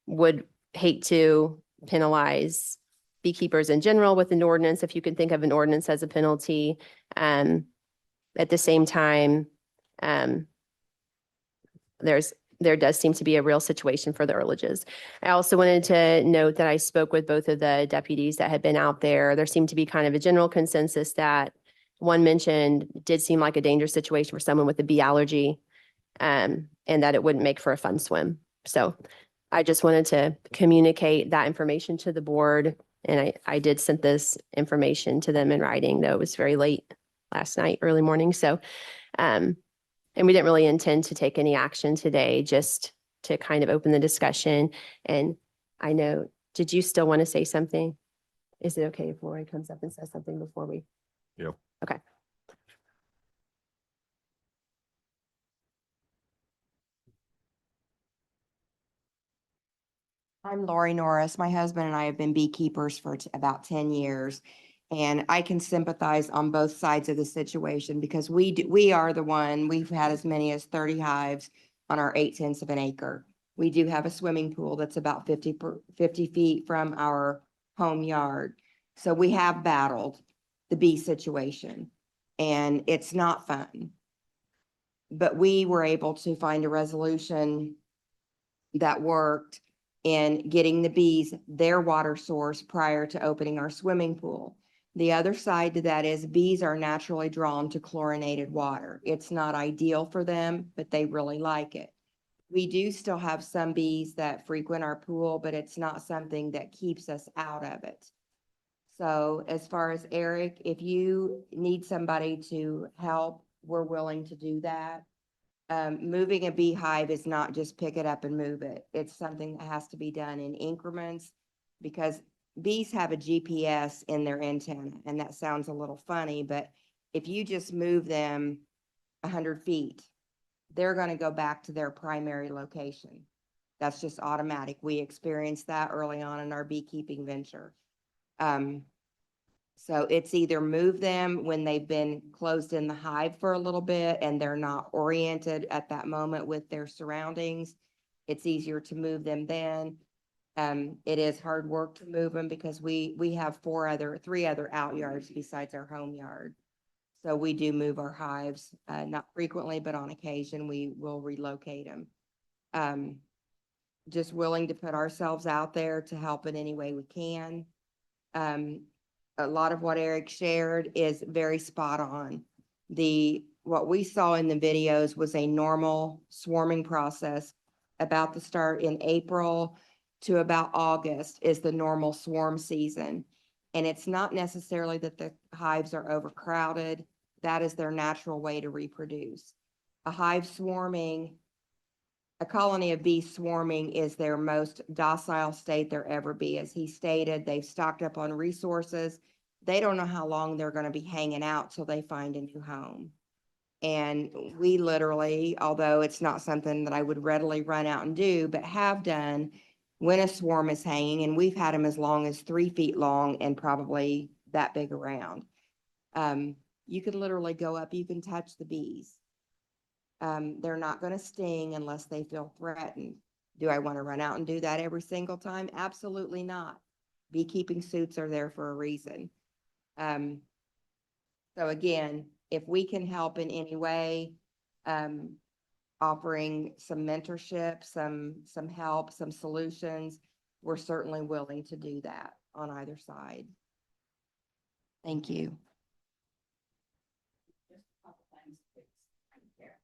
Would hate to penalize beekeepers in general with an ordinance, if you can think of an ordinance as a penalty. At the same time, there does seem to be a real situation for the Ehrliches. I also wanted to note that I spoke with both of the deputies that had been out there. There seemed to be kind of a general consensus that one mentioned did seem like a dangerous situation for someone with a bee allergy, and that it wouldn't make for a fun swim. So I just wanted to communicate that information to the board. And I did send this information to them in writing, though it was very late last night, early morning. So, and we didn't really intend to take any action today, just to kind of open the discussion. And I know, did you still want to say something? Is it okay if Lori comes up and says something before we? Yep. Okay. I'm Lori Norris. My husband and I have been beekeepers for about 10 years. And I can sympathize on both sides of the situation because we are the one, we've had as many as 30 hives on our 0.8 of an acre. We do have a swimming pool that's about 50 feet from our home yard. So we have battled the bee situation and it's not fun. But we were able to find a resolution that worked in getting the bees their water source prior to opening our swimming pool. The other side to that is bees are naturally drawn to chlorinated water. It's not ideal for them, but they really like it. We do still have some bees that frequent our pool, but it's not something that keeps us out of it. So as far as Eric, if you need somebody to help, we're willing to do that. Moving a beehive is not just pick it up and move it. It's something that has to be done in increments because bees have a GPS in their antenna, and that sounds a little funny, but if you just move them 100 feet, they're going to go back to their primary location. That's just automatic. We experienced that early on in our beekeeping venture. So it's either move them when they've been closed in the hive for a little bit and they're not oriented at that moment with their surroundings. It's easier to move them then. It is hard work to move them because we have three other out yards besides our home yard. So we do move our hives, not frequently, but on occasion we will relocate them. Just willing to put ourselves out there to help in any way we can. A lot of what Eric shared is very spot on. What we saw in the videos was a normal swarming process. About to start in April to about August is the normal swarm season. And it's not necessarily that the hives are overcrowded. That is their natural way to reproduce. A hive swarming, a colony of bees swarming is their most docile state there ever be. As he stated, they've stocked up on resources. They don't know how long they're going to be hanging out till they find a new home. And we literally, although it's not something that I would readily run out and do, but have done when a swarm is hanging, and we've had them as long as 3 feet long and probably that big around. You could literally go up, you can touch the bees. They're not going to sting unless they feel threatened. Do I want to run out and do that every single time? Absolutely not. Beekeeping suits are there for a reason. So again, if we can help in any way, offering some mentorship, some help, some solutions, we're certainly willing to do that on either side. Thank you. Just a couple things to fix right there.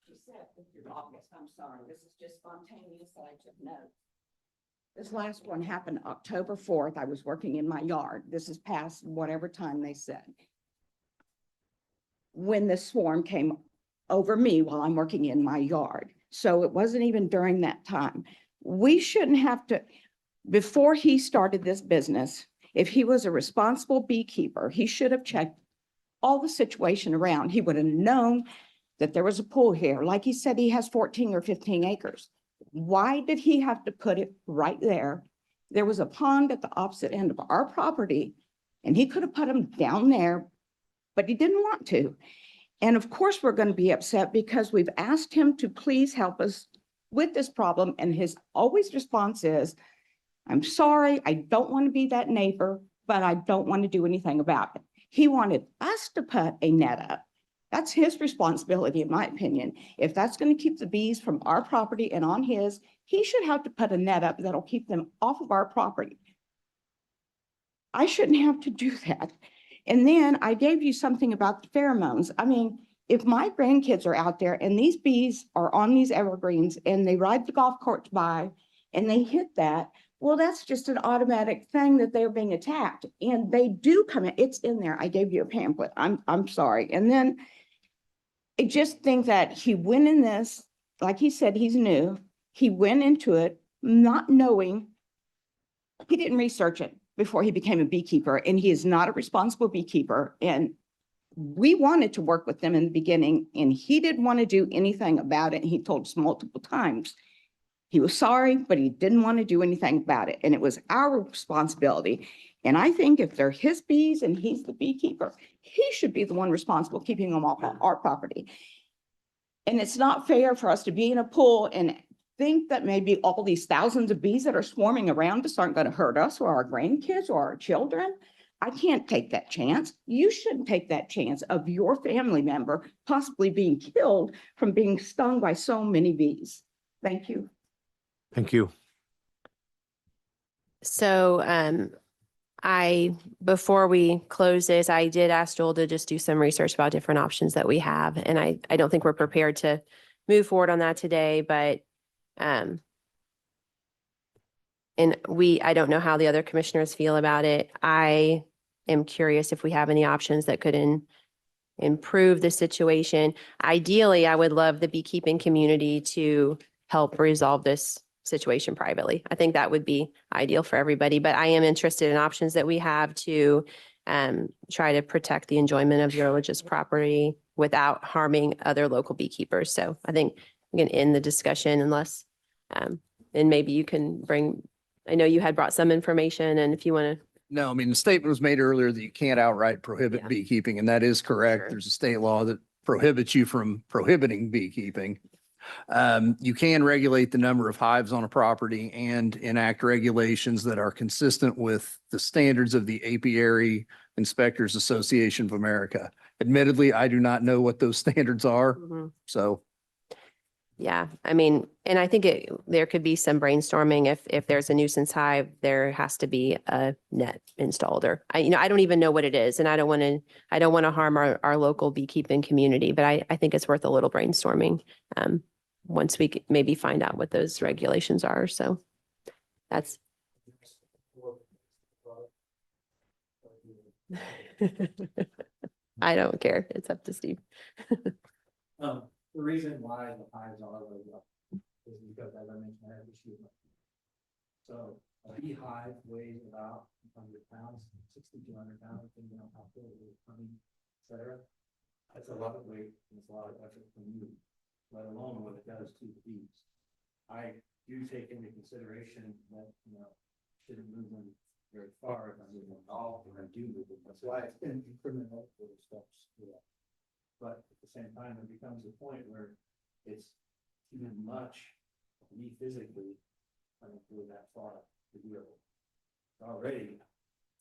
She said, August, I'm sorry, this is just spontaneous, that I took notes. This last one happened October 4th. I was working in my yard. This is past whatever time they said. When the swarm came over me while I'm working in my yard. So it wasn't even during that time. We shouldn't have to, before he started this business, if he was a responsible beekeeper, he should have checked all the situation around. He would have known that there was a pool here. Like he said, he has 14 or 15 acres. Why did he have to put it right there? There was a pond at the opposite end of our property, and he could have put them down there, but he didn't want to. And of course, we're going to be upset because we've asked him to please help us with this problem. And his always response is, I'm sorry, I don't want to be that neighbor, but I don't want to do anything about it. He wanted us to put a net up. That's his responsibility, in my opinion. If that's going to keep the bees from our property and on his, he should have to put a net up that'll keep them off of our property. I shouldn't have to do that. And then I gave you something about the pheromones. I mean, if my grandkids are out there and these bees are on these evergreens and they ride the golf carts by and they hit that, well, that's just an automatic thing that they're being attacked. And they do come in, it's in there. I gave you a pamphlet. I'm sorry. And then I just think that he went in this, like he said, he's new. He went into it not knowing, he didn't research it before he became a beekeeper, and he is not a responsible beekeeper. And we wanted to work with them in the beginning, and he didn't want to do anything about it. And he told us multiple times he was sorry, but he didn't want to do anything about it. And it was our responsibility. And I think if they're his bees and he's the beekeeper, he should be the one responsible keeping them off our property. And it's not fair for us to be in a pool and think that maybe all these thousands of bees that are swarming around us aren't going to hurt us or our grandkids or our children. I can't take that chance. You shouldn't take that chance of your family member possibly being killed from being stung by so many bees. Thank you. Thank you. So, before we close this, I did ask Joel to just do some research about different options that we have. And I don't think we're prepared to move forward on that today, but, I don't know how the other commissioners feel about it. I am curious if we have any options that could improve the situation. Ideally, I would love the beekeeping community to help resolve this situation privately. I think that would be ideal for everybody, but I am interested in options that we have to try to protect the enjoyment of your religious property without harming other local beekeepers. So I think we can end the discussion unless, and maybe you can bring, I know you had brought some information, and if you want to. No, I mean, the statement was made earlier that you can't outright prohibit Yeah. beekeeping, and that is correct. Sure. There's a state law that prohibits you from prohibiting beekeeping. You can regulate the number of hives on a property and enact regulations that are consistent with the standards of the Apiary Inspectors Association of America. Admittedly, I do not know what those standards are, so. Yeah, I mean, and I think there could be some brainstorming if there's a nuisance hive, there has to be a net installed, or I don't even know what it is, and I don't want to harm our local beekeeping community, but I think it's worth a little brainstorming once we maybe find out what those regulations are. So that's. I don't care. It's up to Steve. The reason why the hives are low is because, as I mentioned, I have issue. So a beehive weighs about 100 pounds, 60 to 100 pounds, depending on how full it is, honey, et cetera. That's a lot of weight, and it's a lot of effort from you, let alone what it does to the bees. I do take into consideration that, shouldn't move them very far if I move them at all, and I do move them. That's why it's been incremental little steps to that. But at the same time, it becomes a point where it's too much of me physically trying to go that far to do it. It's already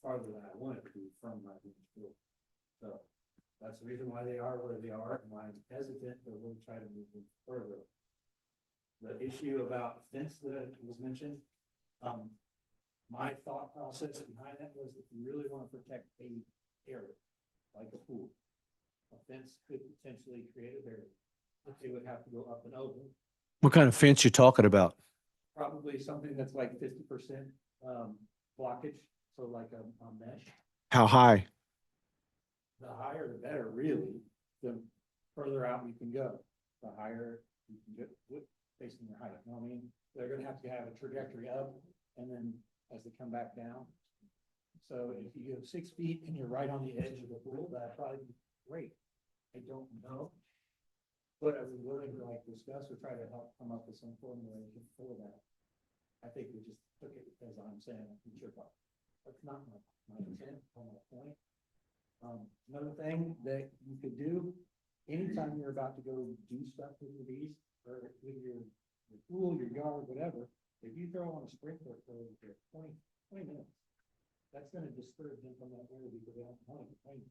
farther than I want it to be from my school. So that's the reason why they are where they are and why I'm hesitant, but we'll try to move them further. The issue about fence that was mentioned, my thought process behind that was if you really want to protect a area, like a pool, a fence could potentially create a barrier. It would have to go up and over. What kind of fence you talking about? Probably something that's like 50% blockage, so like a mesh. How high? The higher the better, really. The further out you can go, the higher you can get based on your height. You know what I mean? They're gonna have to have a trajectory up and then as they come back down. So if you go 6 feet and you're right on the edge of the pool, that'd probably be great. I don't know. But I was willing to like discuss or try to help come up with some formulation for that. I think we just took it as I'm saying, I'm sure, but that's not my intent on that point. Another thing that you could do, anytime you're about to go do stuff with your bees or with your pool, your yard, whatever, if you throw on a sprinkler for 20 minutes, that's gonna disturb them from that area because they don't want to complain.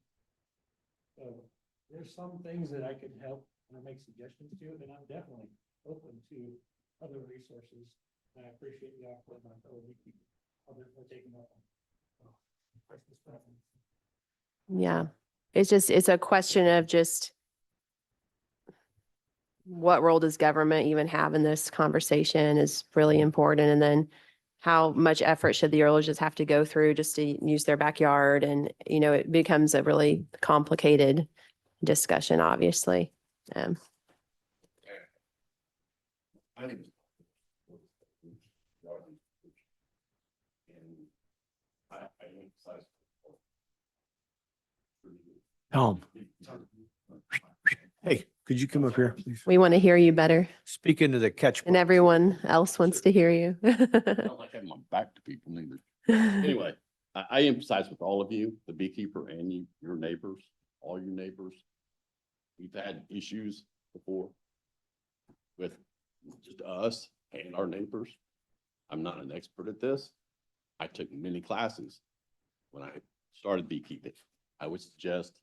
So there's some things that I could help and make suggestions to, and I'm definitely open to other resources. And I appreciate the offer of my fellow beekeepers. Others are taking up on Christmas presents. Yeah, it's a question of just what role does government even have in this conversation is really important. And then how much effort should the urologists have to go through just to use their backyard? And, it becomes a really complicated discussion, obviously. Tom. Hey, could you come up here, please? We want to hear you better, Speak into the catch. and everyone else wants to hear you. I don't like having my back to people neither. Anyway, I emphasize with all of you, the beekeeper and you, your neighbors, all your neighbors. We've had issues before with just us and our neighbors. I'm not an expert at this. I took many classes when I started beekeeping. I would suggest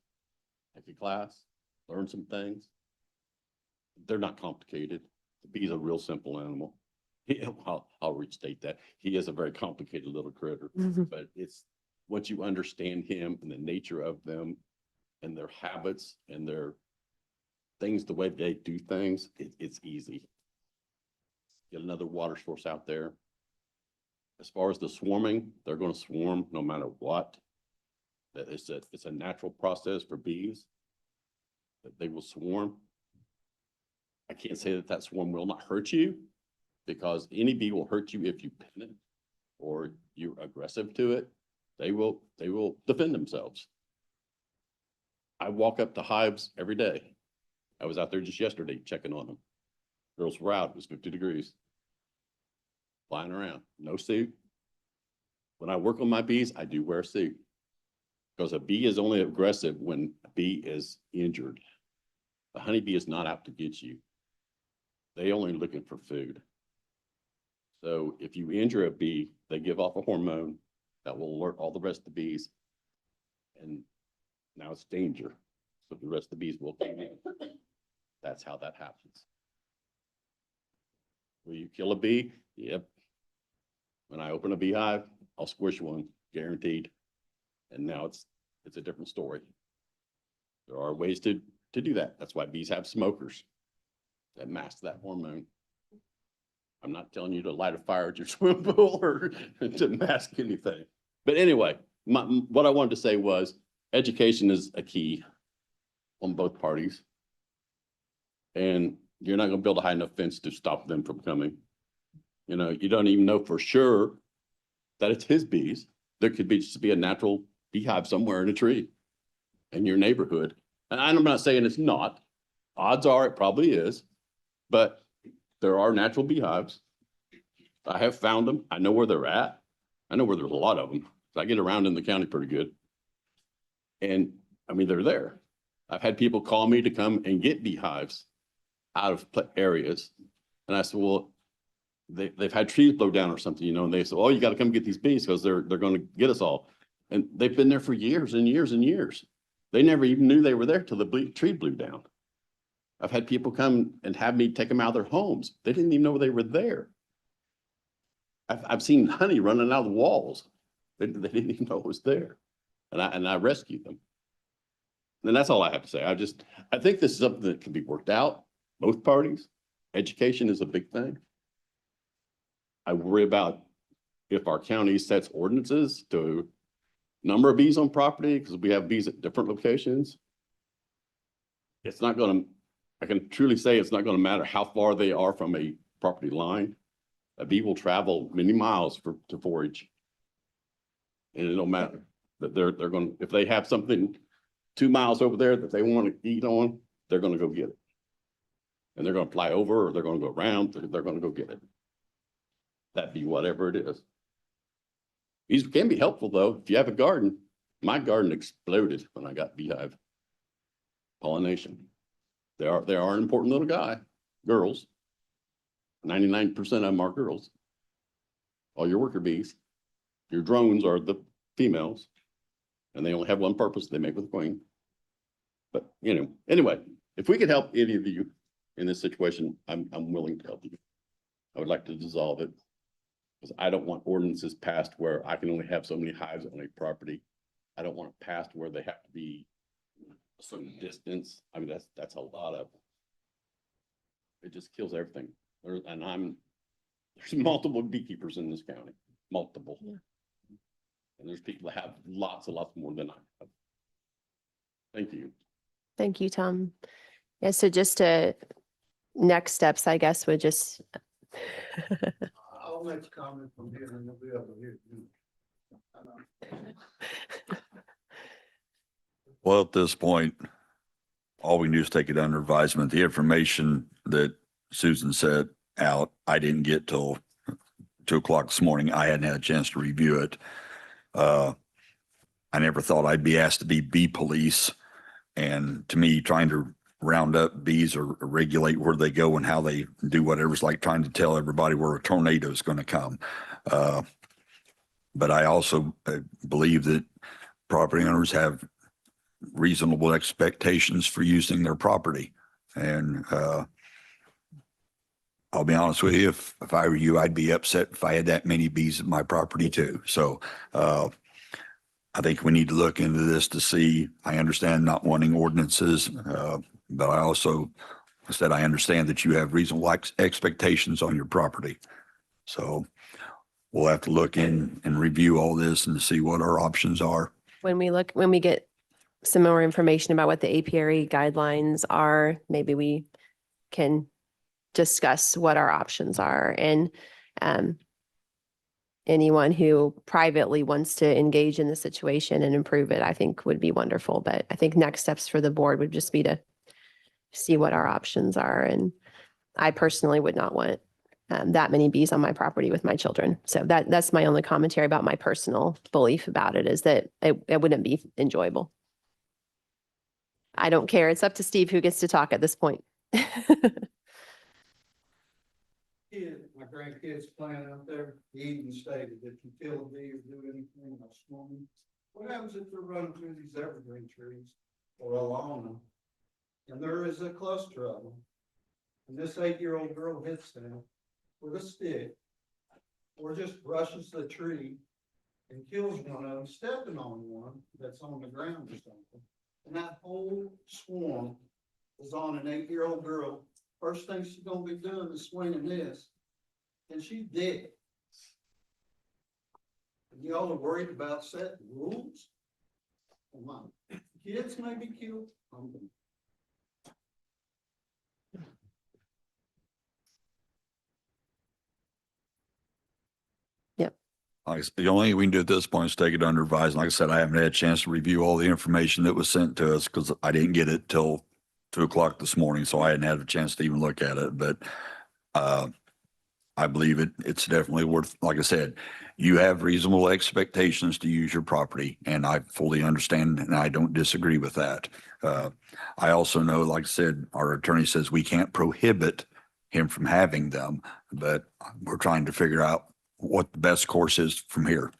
take a class, learn some things. They're not complicated. The bee's a real simple animal. I'll restate that. He is a very complicated little critter, but it's once you understand him and the nature of them and their habits and their things, the way they do things, it's easy. Get another water source out there. As far as the swarming, they're going to swarm no matter what. That it's a natural process for bees that they will swarm. I can't say that swarm will not hurt you because any bee will hurt you if you pin it or you're aggressive to it. They will defend themselves. I walk up to hives every day. I was out there just yesterday checking on them. Girls were out, it was 50 degrees. Flying around, no suit. When I work on my bees, I do wear a suit. Because a bee is only aggressive when a bee is injured. The honeybee is not out to get you. They only looking for food. So if you injure a bee, they give off a hormone that will alert all the rest of the bees. And now it's danger. So the rest of the bees will come in. That's how that happens. Will you kill a bee? Yep. When I open a beehive, I'll squish one, guaranteed. And now it's a different story. There are ways to do that. That's why bees have smokers that mask that hormone. I'm not telling you to light a fire at your swimming pool or to mask anything. But anyway, what I wanted to say was education is a key on both parties. And you're not gonna build a high enough fence to stop them from coming. You know, you don't even know for sure that it's his bees. There could be just be a natural beehive somewhere in a tree in your neighborhood. And I'm not saying it's not. Odds are it probably is, but there are natural beehives. I have found them. I know where they're at. I know where there's a lot of them. I get around in the county pretty good. And I mean, they're there. I've had people call me to come and get beehives out of areas. And I said, well, they've had trees blow down or something, you know, and they said, oh, you got to come get these bees because they're going to get us all. And they've been there for years and years and years. They never even knew they were there till the tree blew down. I've had people come and have me take them out of their homes. They didn't even know they were there. I've seen honey running out of the walls. They didn't even know it was there. And I rescued them. And that's all I have to say. I think this is something that can be worked out, both parties. Education is a big thing. I worry about if our county sets ordinances to number of bees on property, because we have bees at different locations. It's not gonna, I can truly say it's not gonna matter how far they are from a property line. A bee will travel many miles to forage. And it don't matter that they're going, if they have something 2 miles over there that they want to eat on, they're going to go get it. And they're going to fly over or they're going to go around, they're going to go get it. That be whatever it is. These can be helpful though. If you have a garden, my garden exploded when I got beehive pollination. They are an important little guy, girls. 99% of them are girls. All your worker bees, your drones are the females, and they only have one purpose, they make with the queen. But, you know, anyway, if we could help any of you in this situation, I'm willing to help you. I would like to dissolve it because I don't want ordinances passed where I can only have so many hives on a property. I don't want it passed where they have to be a certain distance. I mean, that's a lot of, it just kills everything. There's multiple beekeepers in this county, multiple. Yeah. And there's people that have lots and lots more than I have. Thank you. Thank you, Tom. Yeah, so just next steps, I guess, would just. I'll make a comment from here and you'll be able to hear. Well, at this point, all we can do is take it under advisement. The information that Susan said out, I didn't get till 2 o'clock this morning. I hadn't had a chance to review it. I never thought I'd be asked to be bee police. And to me, trying to round up bees or regulate where they go and how they do whatever's like trying to tell everybody where a tornado is going to come. But I also believe that property owners have reasonable expectations for using their property. And I'll be honest with you, if I were you, I'd be upset if I had that many bees at my property too. So I think we need to look into this to see. I understand not wanting ordinances, but I also said I understand that you have reasonable expectations on your property. So we'll have to look in and review all this and see what our options are. When we get some more information about what the apiary guidelines are, maybe we can discuss what our options are. And anyone who privately wants to engage in the situation and improve it, I think would be wonderful. But I think next steps for the board would just be to see what our options are. And I personally would not want that many bees on my property with my children. So that's my only commentary about my personal belief about it, is that it wouldn't be enjoyable. I don't care. It's up to Steve who gets to talk at this point. My grandkids playing out there, he even stated that you kill a bee or do anything by swarming. What happens if they're running through these evergreen trees or along them? And there is a cluster of them. And this 8-year-old girl hits them with a stick or just brushes the tree and kills one of them, stepping on one that's on the ground or something. And that whole swarm is on an 8-year-old girl. First thing she's gonna be doing is swinging this, and she's dead. And y'all are worried about setting rules? Kids may be cute. Like, the only thing we can do at this point is take it under advisement. Like I said, I haven't had a chance to review all the information that was sent to us because I didn't get it till 2 o'clock this morning, so I hadn't had a chance to even look at it, but I believe it's definitely worth, like I said, you have reasonable expectations to use your property, and I fully understand, and I don't disagree with that. I also know, like I said, our attorney says we can't prohibit him from having them, but we're trying to figure out what the best course is from here.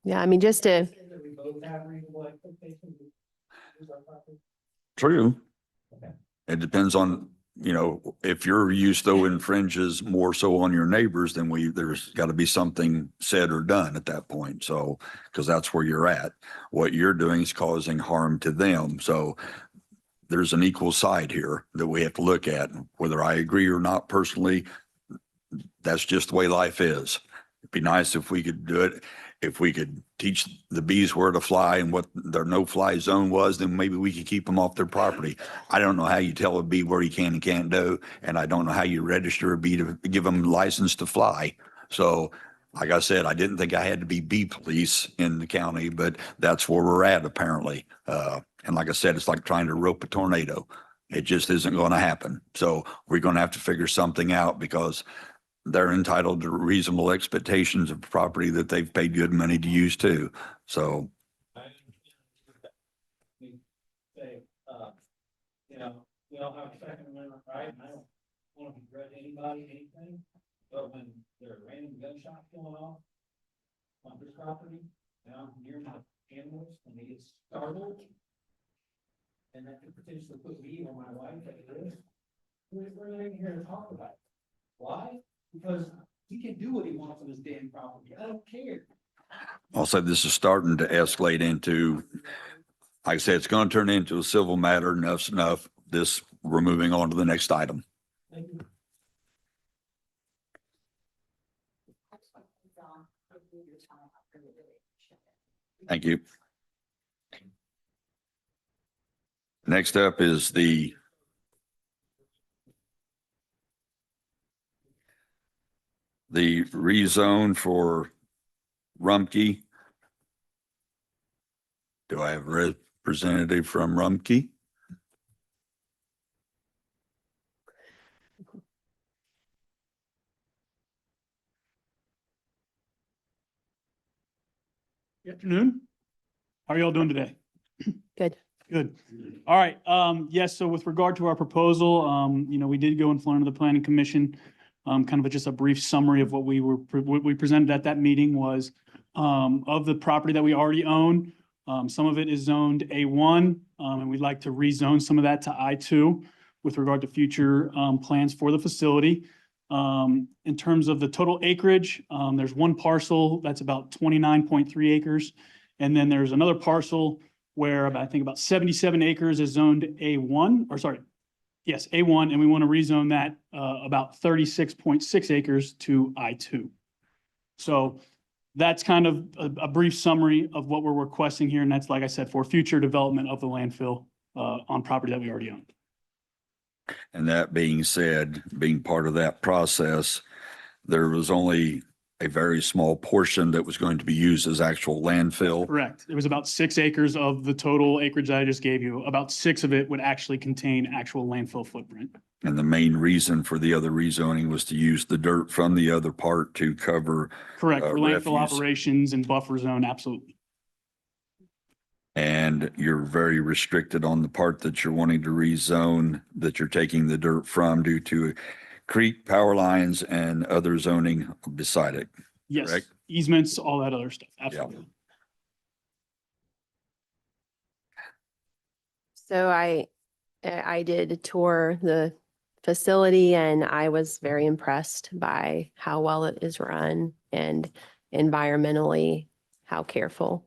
Yeah, I mean, just to, We both have reasonable expectations. to use our property. True. Okay. It depends on, if your use though infringes more so on your neighbors, then there's got to be something said or done at that point. So, because that's where you're at. What you're doing is causing harm to them. So there's an equal side here that we have to look at. Whether I agree or not personally, that's just the way life is. It'd be nice if we could do it. If we could teach the bees where to fly and what their no-fly zone was, then maybe we could keep them off their property. I don't know how you tell a bee where he can and can't do, and I don't know how you register a bee to give them license to fly. So, like I said, I didn't think I had to be bee police in the county, but that's where we're at apparently. And like I said, it's like trying to rope a tornado. It just isn't going to happen. So we're going to have to figure something out because they're entitled to reasonable expectations of property that they've paid good money to use too. So, I understand that. We say, we all have a Second Amendment right, and I don't want to begrudge anybody anything, but when there are random gunshots going off on this property, and I'm near my animals, and they get startled, and that could potentially put me or my wife at risk, we're not even here to talk about it. Why? Because he can do what he wants on his damn property. I don't care. also this is starting to escalate into, like I said, it's going to turn into a civil matter. Enough's enough. We're moving on to the next item. Thank you. Thank you. Next up is the rezone for Rumpke. Do I have a representative from Rumpke? Good afternoon. How are y'all doing today? good. Good. All right. Yes, so with regard to our proposal, we did go in front of the planning commission. Kind of just a brief summary of what we presented at that meeting was of the property that we already own. Some of it is zoned A1, and we'd like to rezone some of that to I2 with regard to future plans for the facility. In terms of the total acreage, there's one parcel that's about 29.3 acres. And then there's another parcel where I think about 77 acres is zoned A1, or sorry, yes, A1, and we want to rezone that about 36.6 acres to I2. So that's kind of a brief summary of what we're requesting here. And that's, like I said, for future development of the landfill on property that we already own. And that being said, being part of that process, there was only a very small portion that was going to be used as actual landfill. Correct. It was about 6 acres of the total acreage that I just gave you. About 6 of it would actually contain actual landfill footprint. And the main reason for the other rezoning was to use the dirt from the other part to cover. Correct. For landfill refuse. operations and buffer zone, absolutely. And you're very restricted on the part that you're wanting to rezone, that you're taking the dirt from due to creek, power lines, and other zoning beside it. Yes, Correct? easements, all that other stuff. Absolutely. So I did tour the facility and I was very impressed by how well it is run and environmentally, how careful.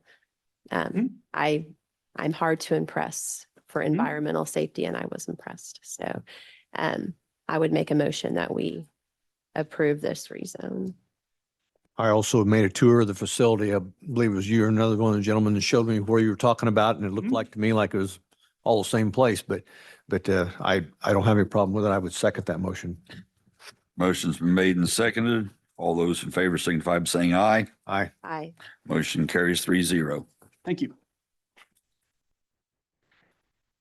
I'm hard to impress for environmental safety and I was impressed. So I would make a motion that we approve this rezone. I also made a tour of the facility. I believe it was you or another one of the gentlemen that showed me where you were talking about, and it looked Mhm. like to me like it was all the same place, but I don't have any problem with it. I would second that motion. Motion's been made and seconded. All those in favor signify by saying aye. Aye. Aye. Motion carries 3-0. Thank you.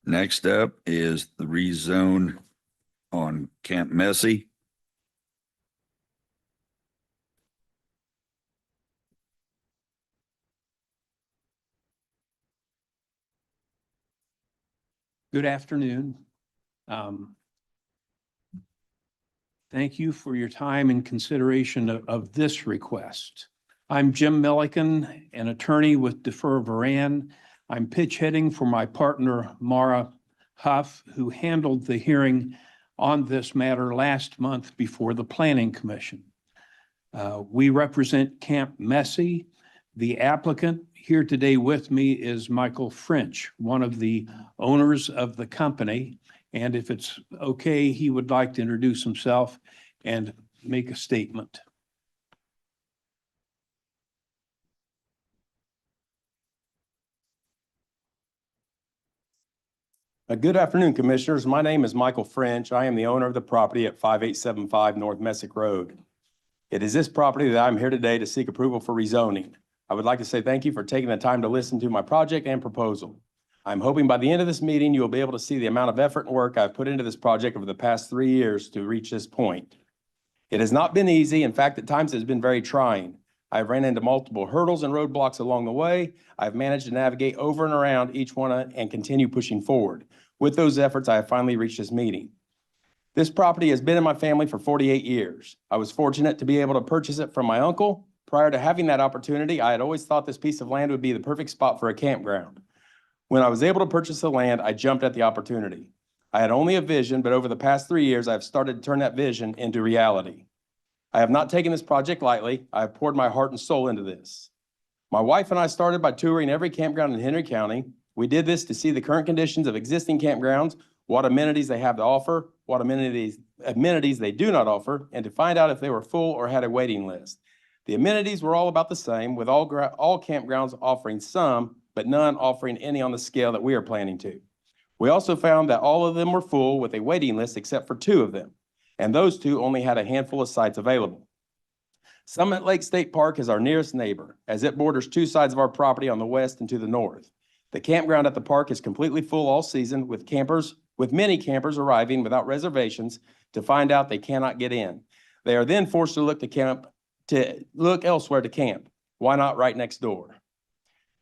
Next up is the rezone on Camp Messy. Good afternoon. Thank you for your time and consideration of this request. I'm Jim Milliken, an attorney with Defer Varan. I'm pitch hitting for my partner, Mara Huff, who handled the hearing on this matter last month before the Planning Commission. We represent Camp Messy. The applicant here today with me is Michael French, one of the owners of the company. And if it's okay, he would like to introduce himself and make a statement. Good afternoon, Commissioners. My name is Michael French. I am the owner of the property at 5875 North Messick Road. It is this property that I'm here today to seek approval for rezoning. I would like to say thank you for taking the time to listen to my project and proposal. I'm hoping by the end of this meeting, you will be able to see the amount of effort and work I've put into this project over the past 3 years to reach this point. It has not been easy. In fact, at times it's been very trying. I've ran into multiple hurdles and roadblocks along the way. I've managed to navigate over and around each one and continue pushing forward. With those efforts, I have finally reached this meeting. This property has been in my family for 48 years. I was fortunate to be able to purchase it from my uncle. Prior to having that opportunity, I had always thought this piece of land would be the perfect spot for a campground. When I was able to purchase the land, I jumped at the opportunity. I had only a vision, but over the past 3 years, I've started to turn that vision into reality. I have not taken this project lightly. I have poured my heart and soul into this. My wife and I started by touring every campground in Henry County. We did this to see the current conditions of existing campgrounds, what amenities they have to offer, what amenities they do not offer, and to find out if they were full or had a waiting list. The amenities were all about the same, with all campgrounds offering some, but none offering any on the scale that we are planning to. We also found that all of them were full with a waiting list except for 2 of them, and those 2 only had a handful of sites available. Summit Lake State Park is our nearest neighbor, as it borders 2 sides of our property on the west and to the north. The campground at the park is completely full all season, with many campers arriving without reservations to find out they cannot get in. They are then forced to look elsewhere to camp. Why not right next door?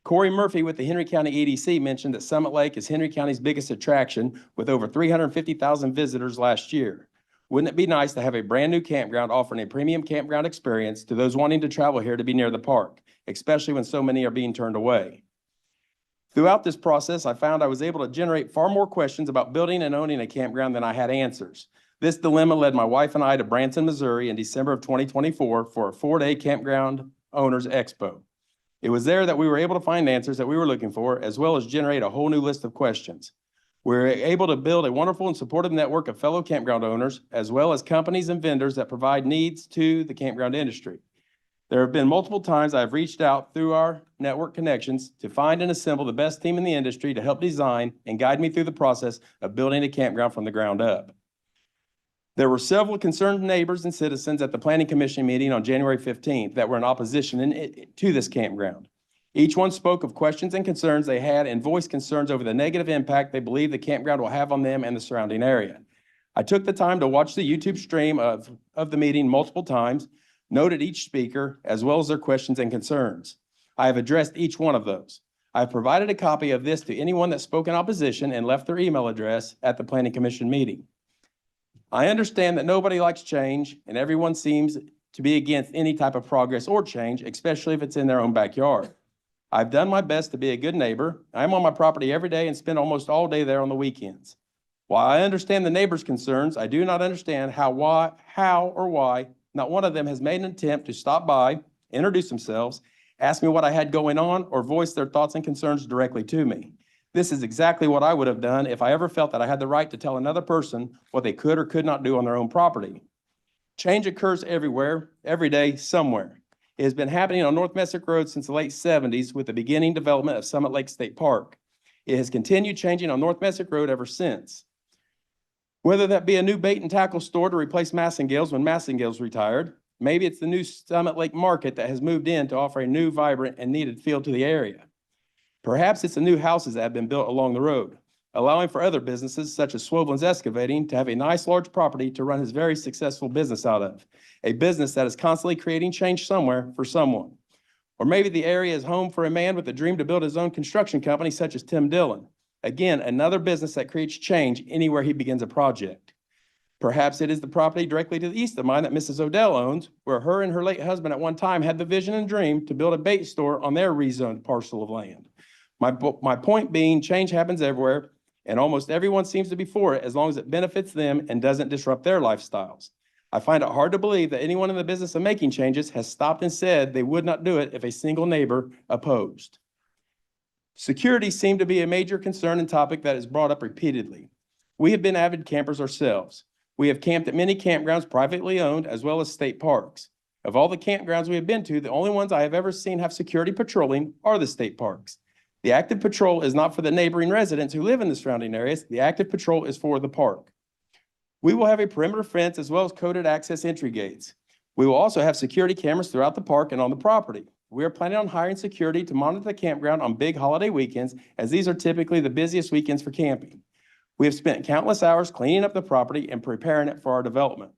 Corey Murphy with the Henry County EDC mentioned that Summit Lake is Henry County's biggest attraction, with over 350,000 visitors last year. Wouldn't it be nice to have a brand new campground offering a premium campground experience to those wanting to travel here to be near the park, especially when so many are being turned away? Throughout this process, I found I was able to generate far more questions about building and owning a campground than I had answers. This dilemma led my wife and I to Branson, Missouri in December of 2024 for a 4-day campground owners expo. It was there that we were able to find answers that we were looking for, as well as generate a whole new list of questions. We were able to build a wonderful and supportive network of fellow campground owners, as well as companies and vendors that provide needs to the campground industry. There have been multiple times I've reached out through our network connections to find and assemble the best team in the industry to help design and guide me through the process of building a campground from the ground up. There were several concerned neighbors and citizens at the Planning Commission meeting on January 15th that were in opposition to this campground. Each one spoke of questions and concerns they had and voiced concerns over the negative impact they believe the campground will have on them and the surrounding area. I took the time to watch the YouTube stream of the meeting multiple times, noted each speaker, as well as their questions and concerns. I have addressed each one of those. I have provided a copy of this to anyone that spoke in opposition and left their email address at the Planning Commission meeting. I understand that nobody likes change, and everyone seems to be against any type of progress or change, especially if it's in their own backyard. I've done my best to be a good neighbor. I'm on my property every day and spend almost all day there on the weekends. While I understand the neighbors' concerns, I do not understand how or why not one of them has made an attempt to stop by, introduce themselves, ask me what I had going on, or voice their thoughts and concerns directly to me. This is exactly what I would have done if I ever felt that I had the right to tell another person what they could or could not do on their own property. Change occurs everywhere, every day, somewhere. It has been happening on North Messick Road since the late seventies with the beginning development of Summit Lake State Park. It has continued changing on North Messick Road ever since. Whether that be a new bait and tackle store to replace Massengale's when Massengale's retired, maybe it's the new Summit Lake Market that has moved in to offer a new, vibrant, and needed feel to the area. Perhaps it's the new houses that have been built along the road, allowing for other businesses such as Swovelin's Excavating to have a nice large property to run his very successful business out of, a business that is constantly creating change somewhere for someone. Or maybe the area is home for a man with a dream to build his own construction company such as Tim Dillon. Again, another business that creates change anywhere he begins a project. Perhaps it is the property directly to the east of mine that Mrs. Odell owns, where her and her late husband at one time had the vision and dream to build a bait store on their rezoned parcel of land. My point being, change happens everywhere, and almost everyone seems to be for it as long as it benefits them and doesn't disrupt their lifestyles. I find it hard to believe that anyone in the business of making changes has stopped and said they would not do it if a single neighbor opposed. Security seemed to be a major concern and topic that is brought up repeatedly. We have been avid campers ourselves. We have camped at many campgrounds privately owned as well as state parks. Of all the campgrounds we have been to, the only ones I have ever seen have security patrolling are the state parks. The active patrol is not for the neighboring residents who live in the surrounding areas. The active patrol is for the park. We will have a perimeter fence as well as coded access entry gates. We will also have security cameras throughout the park and on the property. We are planning on hiring security to monitor the campground on big holiday weekends, as these are typically the busiest weekends for camping. We have spent countless hours cleaning up the property and preparing it for our development.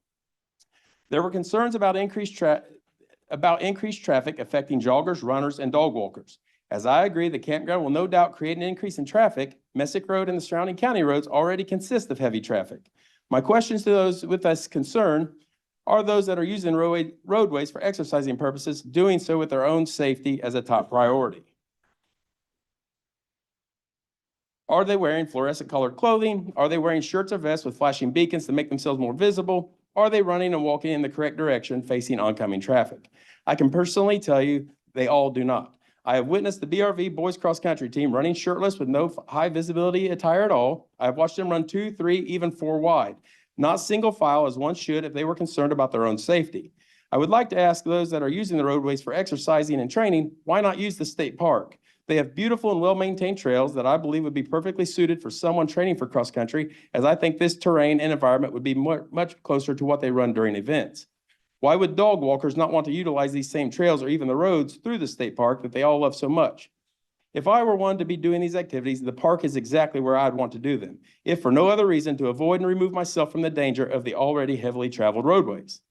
There were concerns about increased traffic affecting joggers, runners, and dog walkers. As I agree, the campground will no doubt create an increase in traffic. Messick Road and the surrounding county roads already consist of heavy traffic. My questions to those with this concern are those that are using roadways for exercising purposes, doing so with their own safety as a top priority. Are they wearing fluorescent colored clothing? Are they wearing shirts or vests with flashing beacons to make themselves more visible? Are they running and walking in the correct direction facing oncoming traffic? I can personally tell you they all do not. I have witnessed the BRV boys cross country team running shirtless with no high visibility attire at all. I have watched them run 2, 3, even 4 wide, not single file as one should if they were concerned about their own safety. I would like to ask those that are using the roadways for exercising and training, why not use the state park? They have beautiful and well-maintained trails that I believe would be perfectly suited for someone training for cross country, as I think this terrain and environment would be much closer to what they run during events. Why would dog walkers not want to utilize these same trails or even the roads through the state park that they all love so much? If I were one to be doing these activities, the park is exactly where I'd want to do them, if for no other reason to avoid and remove myself from the danger of the already heavily traveled roadways.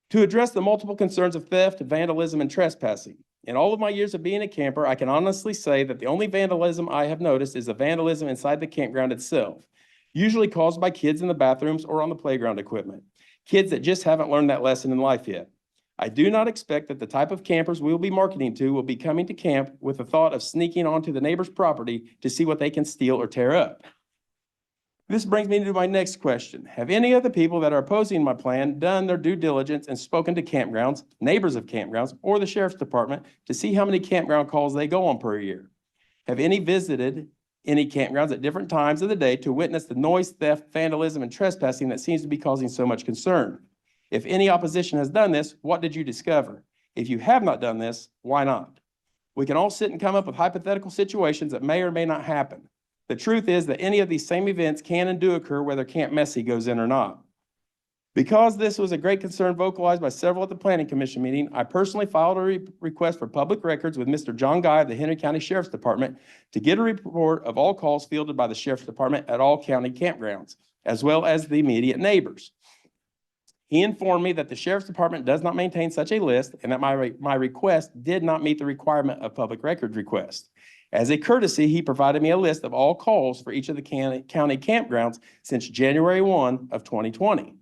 To address the multiple concerns of theft, vandalism, and trespassing, in all of my years of being a camper, I can honestly say that the only vandalism I have noticed is the vandalism inside the campground itself, usually caused by kids in the bathrooms or on the playground equipment. Kids that just haven't learned that lesson in life yet. I do not expect that the type of campers we will be marketing to will be coming to camp with the thought of sneaking onto the neighbor's property to see what they can steal or tear up. This brings me to my next question. Have any of the people that are opposing my plan done their due diligence and spoken to campgrounds, neighbors of campgrounds, or the sheriff's department to see how many campground calls they go on per year? Have any visited any campgrounds at different times of the day to witness the noise, theft, vandalism, and trespassing that seems to be causing so much concern? If any opposition has done this, what did you discover? If you have not done this, why not? We can all sit and come up with hypothetical situations that may or may not happen. The truth is that any of these same events can and do occur whether Camp Messy goes in or not. Because this was a great concern vocalized by several at the Planning Commission meeting, I personally filed a request for public records with Mr. John Guy of the Henry County Sheriff's Department to get a report of all calls fielded by the Sheriff's Department at all county campgrounds, as well as the immediate neighbors. He informed me that the Sheriff's Department does not maintain such a list and that my request did not meet the requirement of public records request. As a courtesy, he provided me a list of all calls for each of the county campgrounds since January 1 of 2020.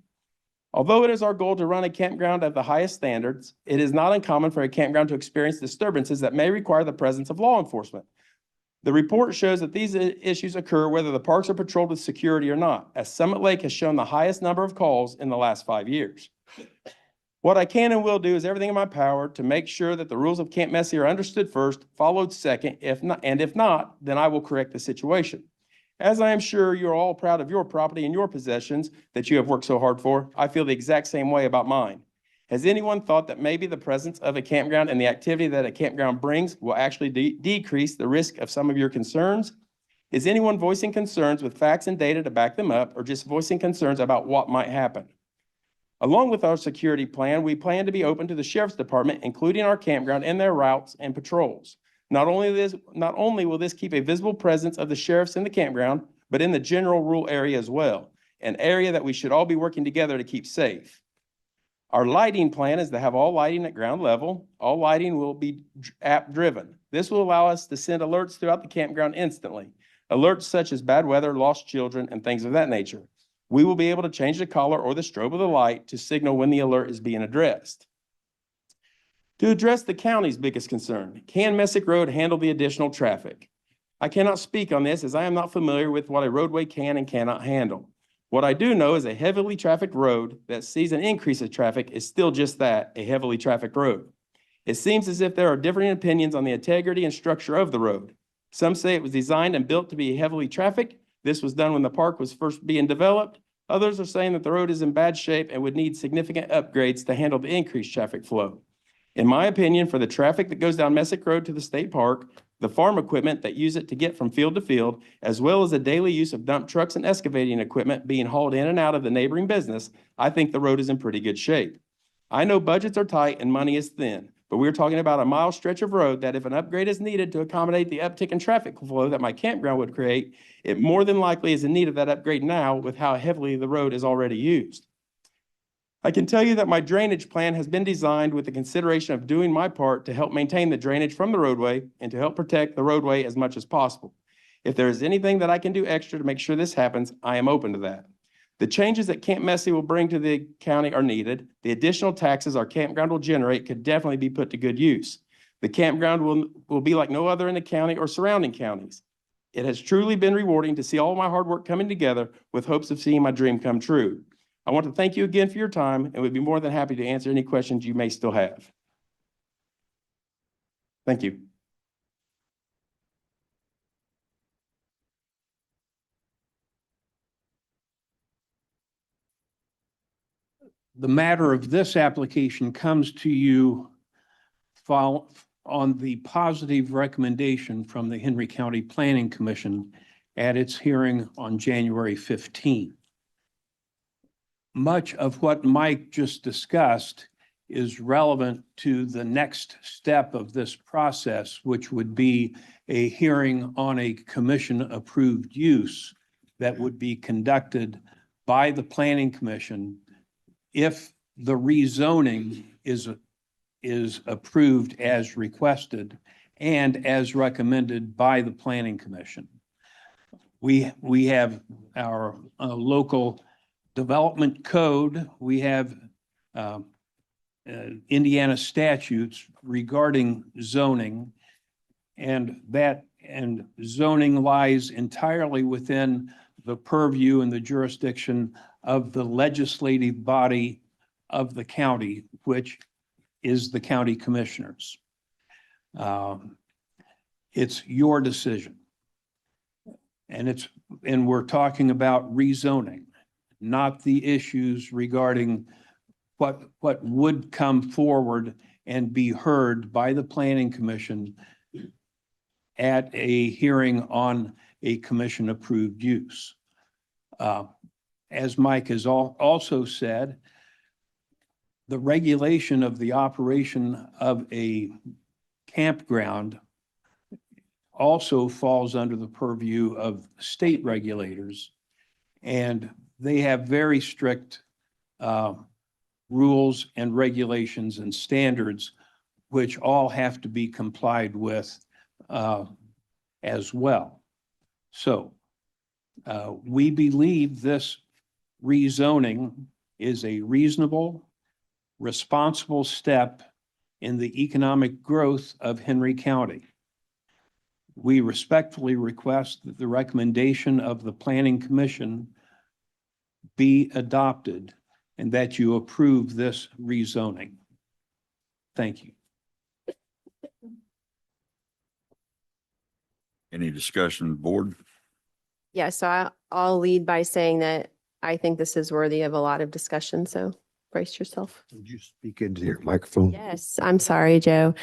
Although it is our goal to run a campground of the highest standards, it is not uncommon for a campground to experience disturbances that may require the presence of law enforcement. The report shows that these issues occur whether the parks are patrolled with security or not, as Summit Lake has shown the highest number of calls in the last 5 years. What I can and will do is everything in my power to make sure that the rules of Camp Messy are understood first, followed second, if not, then I will correct the situation. As I am sure you're all proud of your property and your possessions that you have worked so hard for, I feel the exact same way about mine. Has anyone thought that maybe the presence of a campground and the activity that a campground brings will actually decrease the risk of some of your concerns? Is anyone voicing concerns with facts and data to back them up, or just voicing concerns about what might happen? Along with our security plan, we plan to be open to the sheriff's department, including our campground and their routes and patrols. Not only will this keep a visible presence of the sheriffs in the campground, but in the general rural area as well, an area that we should all be working together to keep safe. Our lighting plan is to have all lighting at ground level. All lighting will be app driven. This will allow us to send alerts throughout the campground instantly. Alerts such as bad weather, lost children, and things of that nature. We will be able to change the color or the strobe of the light to signal when the alert is being addressed. To address the county's biggest concern, can Messick Road handle the additional traffic? I cannot speak on this as I am not familiar with what a roadway can and cannot handle. What I do know is a heavily trafficked road that sees an increase of traffic is still just that, a heavily trafficked road. It seems as if there are differing opinions on the integrity and structure of the road. Some say it was designed and built to be heavily trafficked. This was done when the park was first being developed. Others are saying that the road is in bad shape and would need significant upgrades to handle the increased traffic flow. In my opinion, for the traffic that goes down Messick Road to the state park, the farm equipment that use it to get from field to field, as well as the daily use of dump trucks and excavating equipment being hauled in and out of the neighboring business, I think the road is in pretty good shape. I know budgets are tight and money is thin, but we're talking about a mile stretch of road that if an upgrade is needed to accommodate the uptick in traffic flow that my campground would create, it more than likely is in need of that upgrade now with how heavily the road is already used. I can tell you that my drainage plan has been designed with the consideration of doing my part to help maintain the drainage from the roadway and to help protect the roadway as much as possible. If there is anything that I can do extra to make sure this happens, I am open to that. The changes that Camp Messy will bring to the county are needed. The additional taxes our campground will generate could definitely be put to good use. The campground will be like no other in the county or surrounding counties. It has truly been rewarding to see all of my hard work coming together with hopes of seeing my dream come true. I want to thank you again for your time and would be more than happy to answer any questions you may still have. Thank you. The matter of this application comes to you on the positive recommendation from the Henry County Planning Commission at its hearing on January 15th. Much of what Mike just discussed is relevant to the next step of this process, which would be a hearing on a commission-approved use that would be conducted by the Planning Commission if the rezoning is approved as requested and as recommended by the Planning Commission. We have our local development code. We have Indiana statutes regarding zoning, and zoning lies entirely within the purview and the jurisdiction of the legislative body of the county, which is the county commissioners. It's your decision. And we're talking about rezoning, not the issues regarding what would come forward and be heard by the Planning Commission at a hearing on a commission-approved use. As Mike has also said, the regulation of the operation of a campground also falls under the purview of state regulators, and they have very strict rules and regulations and standards, which all have to be complied with as well. So we believe this rezoning is a reasonable, responsible step in the economic growth of Henry County. We respectfully request that the recommendation of the Planning Commission be adopted and that you approve this rezoning. Thank you. Any discussion, board? Yeah, so I'll lead by saying that I think this is worthy of a lot of discussion, so brace yourself. Would you speak into your microphone? Yes, I'm sorry, Joe.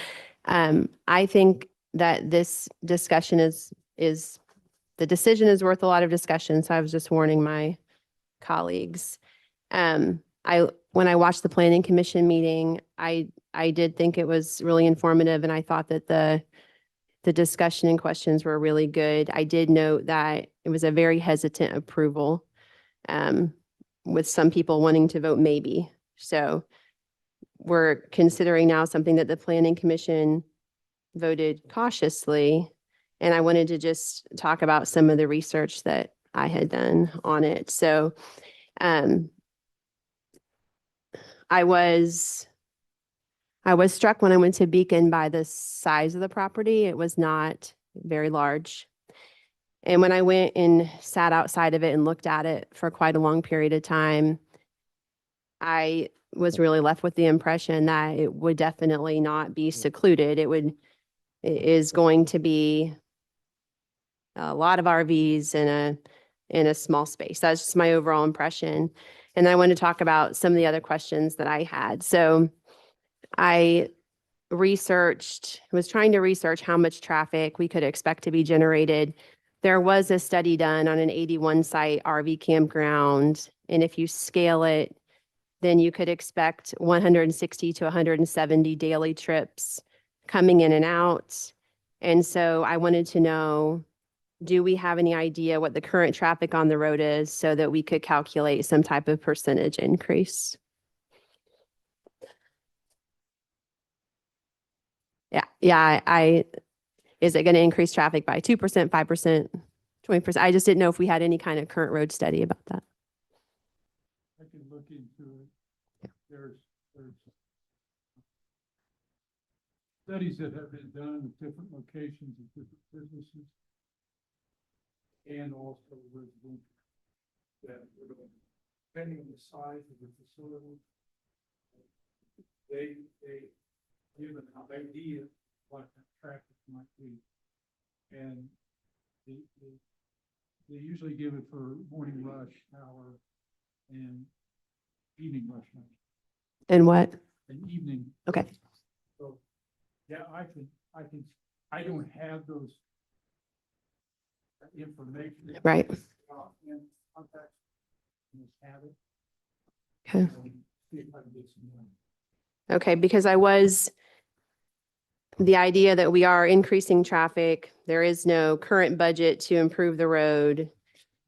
I think that this discussion is, the decision is worth a lot of discussion, so I was just warning my colleagues. When I watched the planning commission meeting, I did think it was really informative, and I thought that the discussion and questions were really good. I did note that it was a very hesitant approval, with some people wanting to vote maybe. So we're considering now something that the planning commission voted cautiously. And I wanted to just talk about some of the research that I had done on it. So I was struck when I went to Beacon by the size of the property. It was not very large. And when I went and sat outside of it and looked at it for quite a long period of time, I was really left with the impression that it would definitely not be secluded. It is going to be a lot of RVs in a small space. That's just my overall impression. And I want to talk about some of the other questions that I had. So I was trying to research how much traffic we could expect to be generated. There was a study done on an 81 site RV campground. And if you scale it, then you could expect 160 to 170 daily trips coming in and out. And so I wanted to know, do we have any idea what the current traffic on the road is so that we could calculate some type of percentage increase? Yeah. Is it going to increase traffic by 2%, 5%, 20%? I just didn't know if we had any kind of current road study about that. I can look into it. There's studies that have been done at different locations of different businesses and also residential that, depending on the size of the facility, they give an idea what the traffic might be. And they usually give it for morning rush hour and evening rush hour. And what? And evening. Okay. So, yeah, I don't have those information. Right. And contact just have it. Okay. See if I can get some more. Okay, because the idea that we are increasing traffic, there is no current budget to improve the road.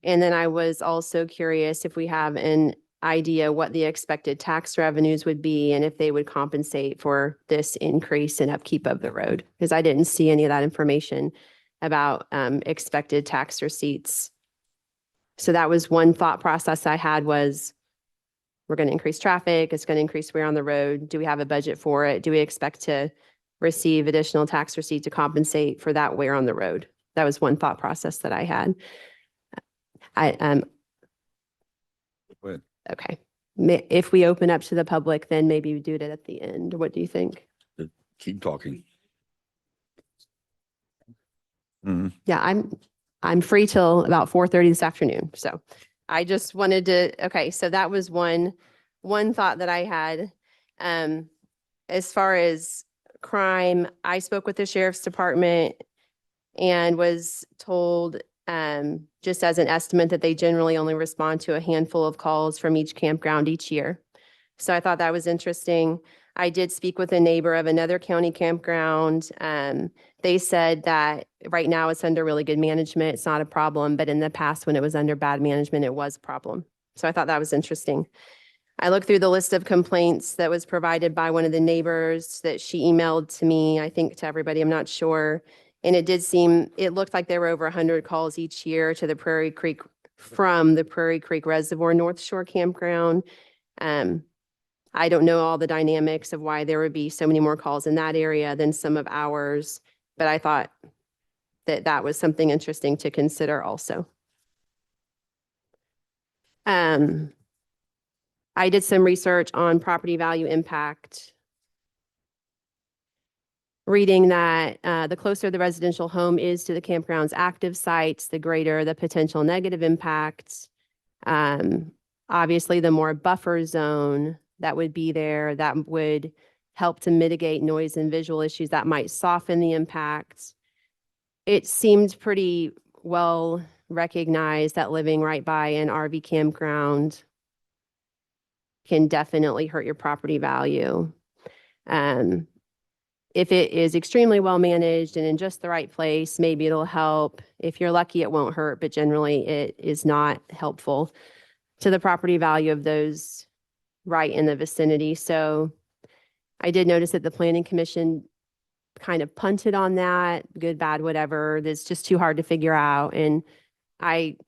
And then I was also curious if we have an idea what the expected tax revenues would be and if they would compensate for this increase in upkeep of the road, because I didn't see any of that information about expected tax receipts. So that was one thought process I had was, we're going to increase traffic. It's going to increase wear on the road. Do we have a budget for it? Do we expect to receive additional tax receipt to compensate for that wear on the road? That was one thought process that I had. Okay. If we open up to the public, then maybe we do it at the end. What do you think? Keep talking. Yeah, I'm free till about 4:30 this afternoon. So I just wanted to, okay, so that was one thought that I had. As far as crime, I spoke with the sheriff's department and was told, just as an estimate, that they generally only respond to a handful of calls from each campground each year. So I thought that was interesting. I did speak with a neighbor of another county campground. They said that right now it's under really good management. It's not a problem, but in the past when it was under bad management, it was a problem. So I thought that was interesting. I looked through the list of complaints that was provided by one of the neighbors that she emailed to me, I think to everybody, I'm not sure. And it looked like there were over 100 calls each year to the Prairie Creek, from the Prairie Creek Reservoir North Shore Campground. I don't know all the dynamics of why there would be so many more calls in that area than some of ours, but I thought that that was something interesting to consider also. I did some research on property value impact, reading that the closer the residential home is to the campground's active sites, the greater the potential negative impacts. Obviously, the more buffer zone that would be there that would help to mitigate noise and visual issues that might soften the impacts. It seemed pretty well recognized that living right by an RV campground can definitely hurt your property value. If it is extremely well managed and in just the right place, maybe it'll help. If you're lucky, it won't hurt, but generally it is not helpful to the property value of those right in the vicinity. So I did notice that the planning commission kind of punted on that, good, bad, whatever. That's just too hard to figure out. And I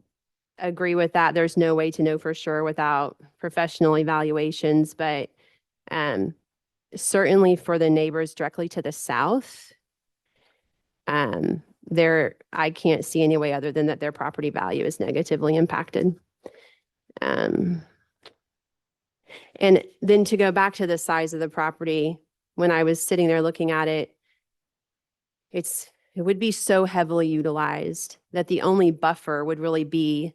agree with that. There's no way to know for sure without professional evaluations, but certainly for the neighbors directly to the south, I can't see any way other than that their property value is negatively impacted. And then to go back to the size of the property, when I was sitting there looking at it, it would be so heavily utilized that the only buffer would really be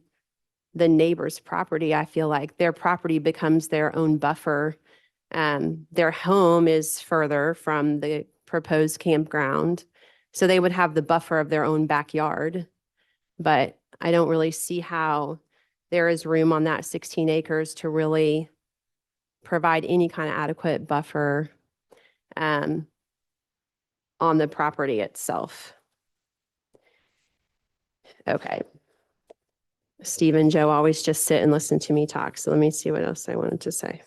the neighbor's property. I feel like their property becomes their own buffer. Their home is further from the proposed campground, so they would have the buffer of their own backyard. But I don't really see how there is room on that 16 acres to really provide any kind of adequate buffer on the property itself. Okay. Steve and Joe always just sit and listen to me talk. So let me see what else I wanted to say.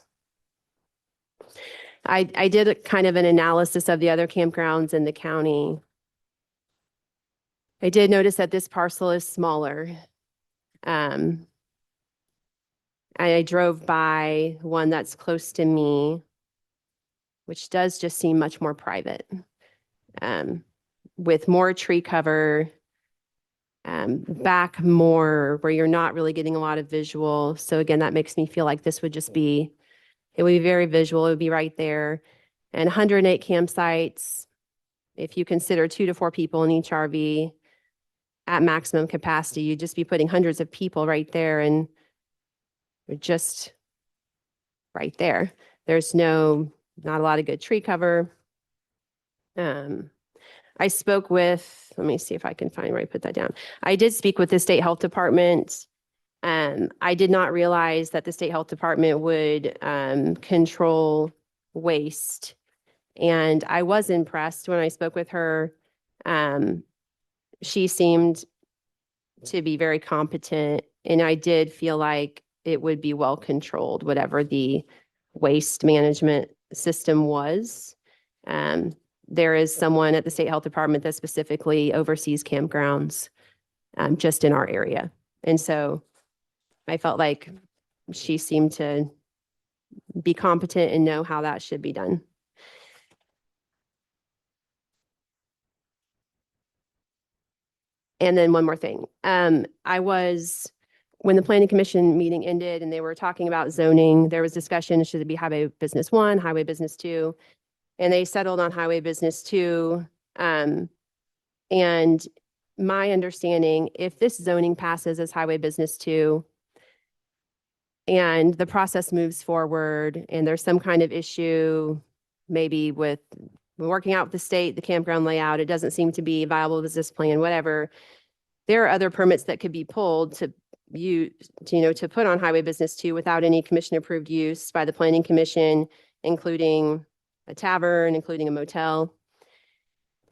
I did a kind of an analysis of the other campgrounds in the county. I did notice that this parcel is smaller. I drove by one that's close to me, which does just seem much more private, with more tree cover, back more where you're not really getting a lot of visual. So again, that makes me feel like this would just be, it would be very visual. It would be right there. And 108 campsites, if you consider 2 to 4 people in each RV at maximum capacity, you'd just be putting hundreds of people right there, and we're just right there. There's not a lot of good tree cover. I spoke with, let me see if I can find where I put that down. I did speak with the state health department. I did not realize that the state health department would control waste. And I was impressed when I spoke with her. She seemed to be very competent, and I did feel like it would be well controlled, whatever the waste management system was. There is someone at the state health department that specifically oversees campgrounds just in our area. And so I felt like she seemed to be competent and know how that should be done. And then one more thing. When the planning commission meeting ended and they were talking about zoning, there was discussion, should it be highway business 1, highway business 2? And they settled on highway business 2. And my understanding, if this zoning passes as highway business 2 and the process moves forward and there's some kind of issue, maybe with working out with the state, the campground layout, it doesn't seem to be a viable business plan, whatever. There are other permits that could be pulled to put on highway business 2 without any commission approved use by the planning commission, including a tavern, including a motel.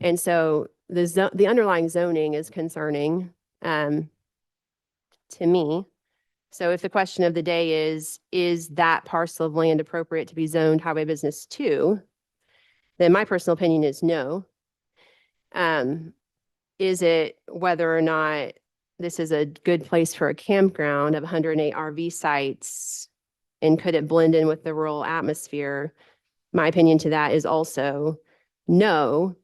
And so the underlying zoning is concerning to me. So if the question of the day is that parcel of land appropriate to be zoned highway business 2? Then my personal opinion is no. Is it whether or not this is a good place for a campground of 108 RV sites, and could it blend in with the rural atmosphere? My opinion to that is also no.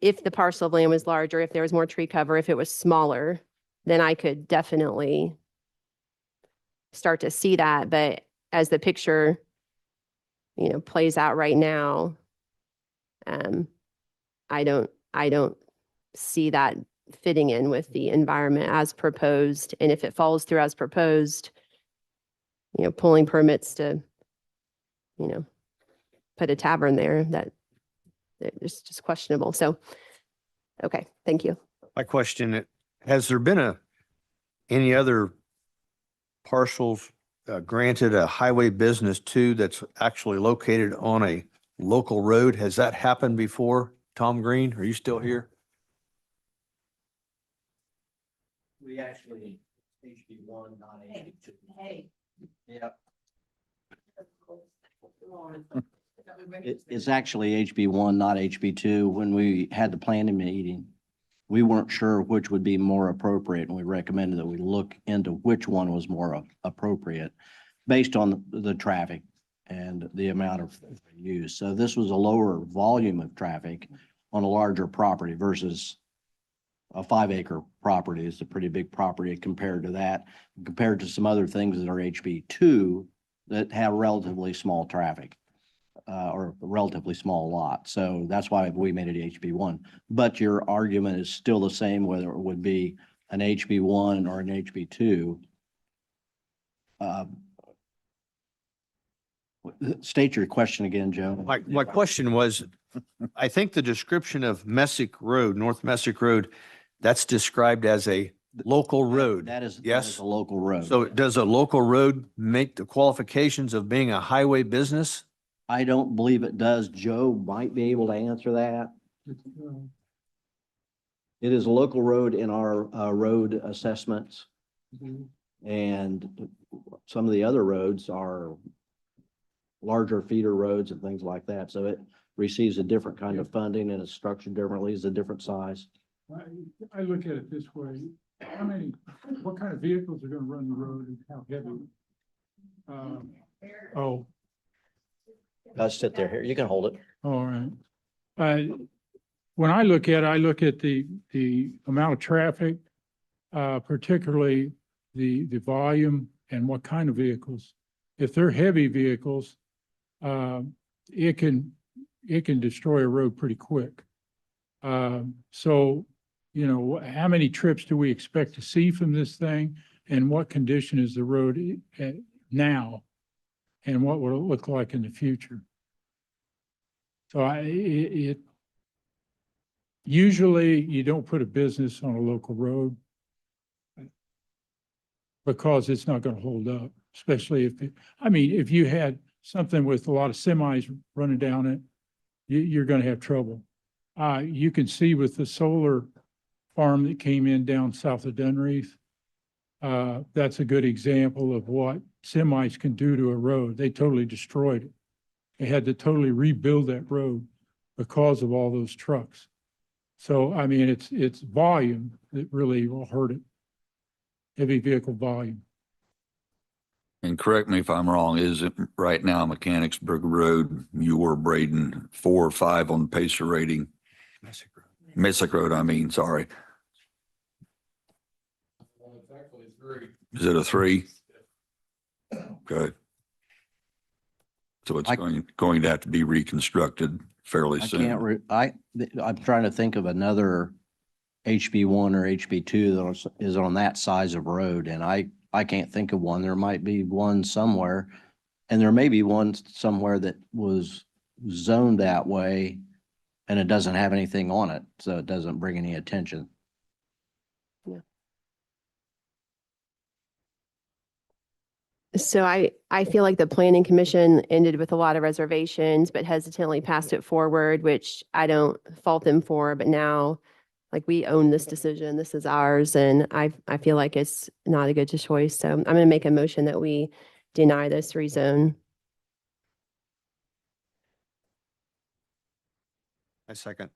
If the parcel of land was larger, if there was more tree cover, if it was smaller, then I could definitely start to see that. But as the picture, plays out right now, I don't see that fitting in with the environment as proposed. And if it follows through as proposed, pulling permits to you know, put a tavern there that it's just questionable. So, okay, thank you. My question, has there been any other parcels granted a highway business to that's actually located on a local road? Has that happened before? Tom Green, are you still here? We actually, HB1, not HB2. Hey. Yep. It's actually HB1, not HB2. When we had the planning meeting, we weren't sure which would be more appropriate, and we recommended that we look into which one was more appropriate based on the traffic and the amount of use. So this was a lower volume of traffic on a larger property versus a 5-acre property. Is a pretty big property compared to that, compared to some other things that are HB2 that have relatively small traffic. Or a relatively small lot. So that's why we made it HB1. But your argument is still the same, whether it would be an HB1 or an HB2. State your question again, Joe. My question was, I think the description of Messick Road, North Messick Road, that's described as a local road. That is Yes? a local road. So does a local road make the qualifications of being a highway business? I don't believe it does. Joe might be able to answer that. It is a local road in our road assessments. And some of the other roads are larger feeder roads and things like that. So it receives a different kind of funding and it's structured differently, it's a different size. I look at it this way, what kind of vehicles are gonna run the road and how heavy? I'll sit there here. You can hold it. All right. When I look at the amount of traffic, particularly the volume and what kind of vehicles. If they're heavy vehicles, it can destroy a road pretty quick. So, you know, how many trips do we expect to see from this thing? And what condition is the road now? And what will it look like in the future? So usually you don't put a business on a local road because it's not going to hold up, especially if you had something with a lot of semis running down it, you're going to have trouble. You can see with the solar farm that came in down south of Dunreath, that's a good example of what semis can do to a road. They totally destroyed it. They had to totally rebuild that road because of all those trucks. So, I mean, it's volume that really will hurt it. Heavy vehicle volume. And correct me if I'm wrong, is it right now Mechanicsburg Road, you were Braden 4 or 5 on the Pacer rating? Messick Road, I mean, sorry. Is it a 3? Okay. So it's going to have to be reconstructed fairly soon. I'm trying to think of another HB1 or HB2 that is on that size of road, and I can't think of one. There might be one somewhere, and there may be one somewhere that was zoned that way, and it doesn't have anything on it, so it doesn't bring any attention. So I feel like the planning commission ended with a lot of reservations, but hesitantly passed it forward, which I don't fault them for, but now like we own this decision, this is ours, and I feel like it's not a good choice. So I'm going to make a motion that we deny this rezone. I second.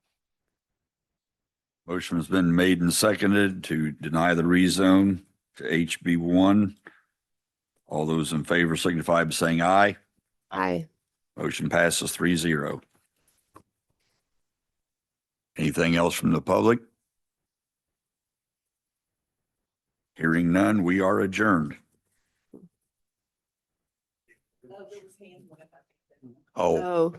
Motion has been made and seconded to deny the rezone to HB1. All those in favor signify by saying aye. Aye. Motion passes 3-0. Anything else from the public? Hearing none, we are adjourned. Oh,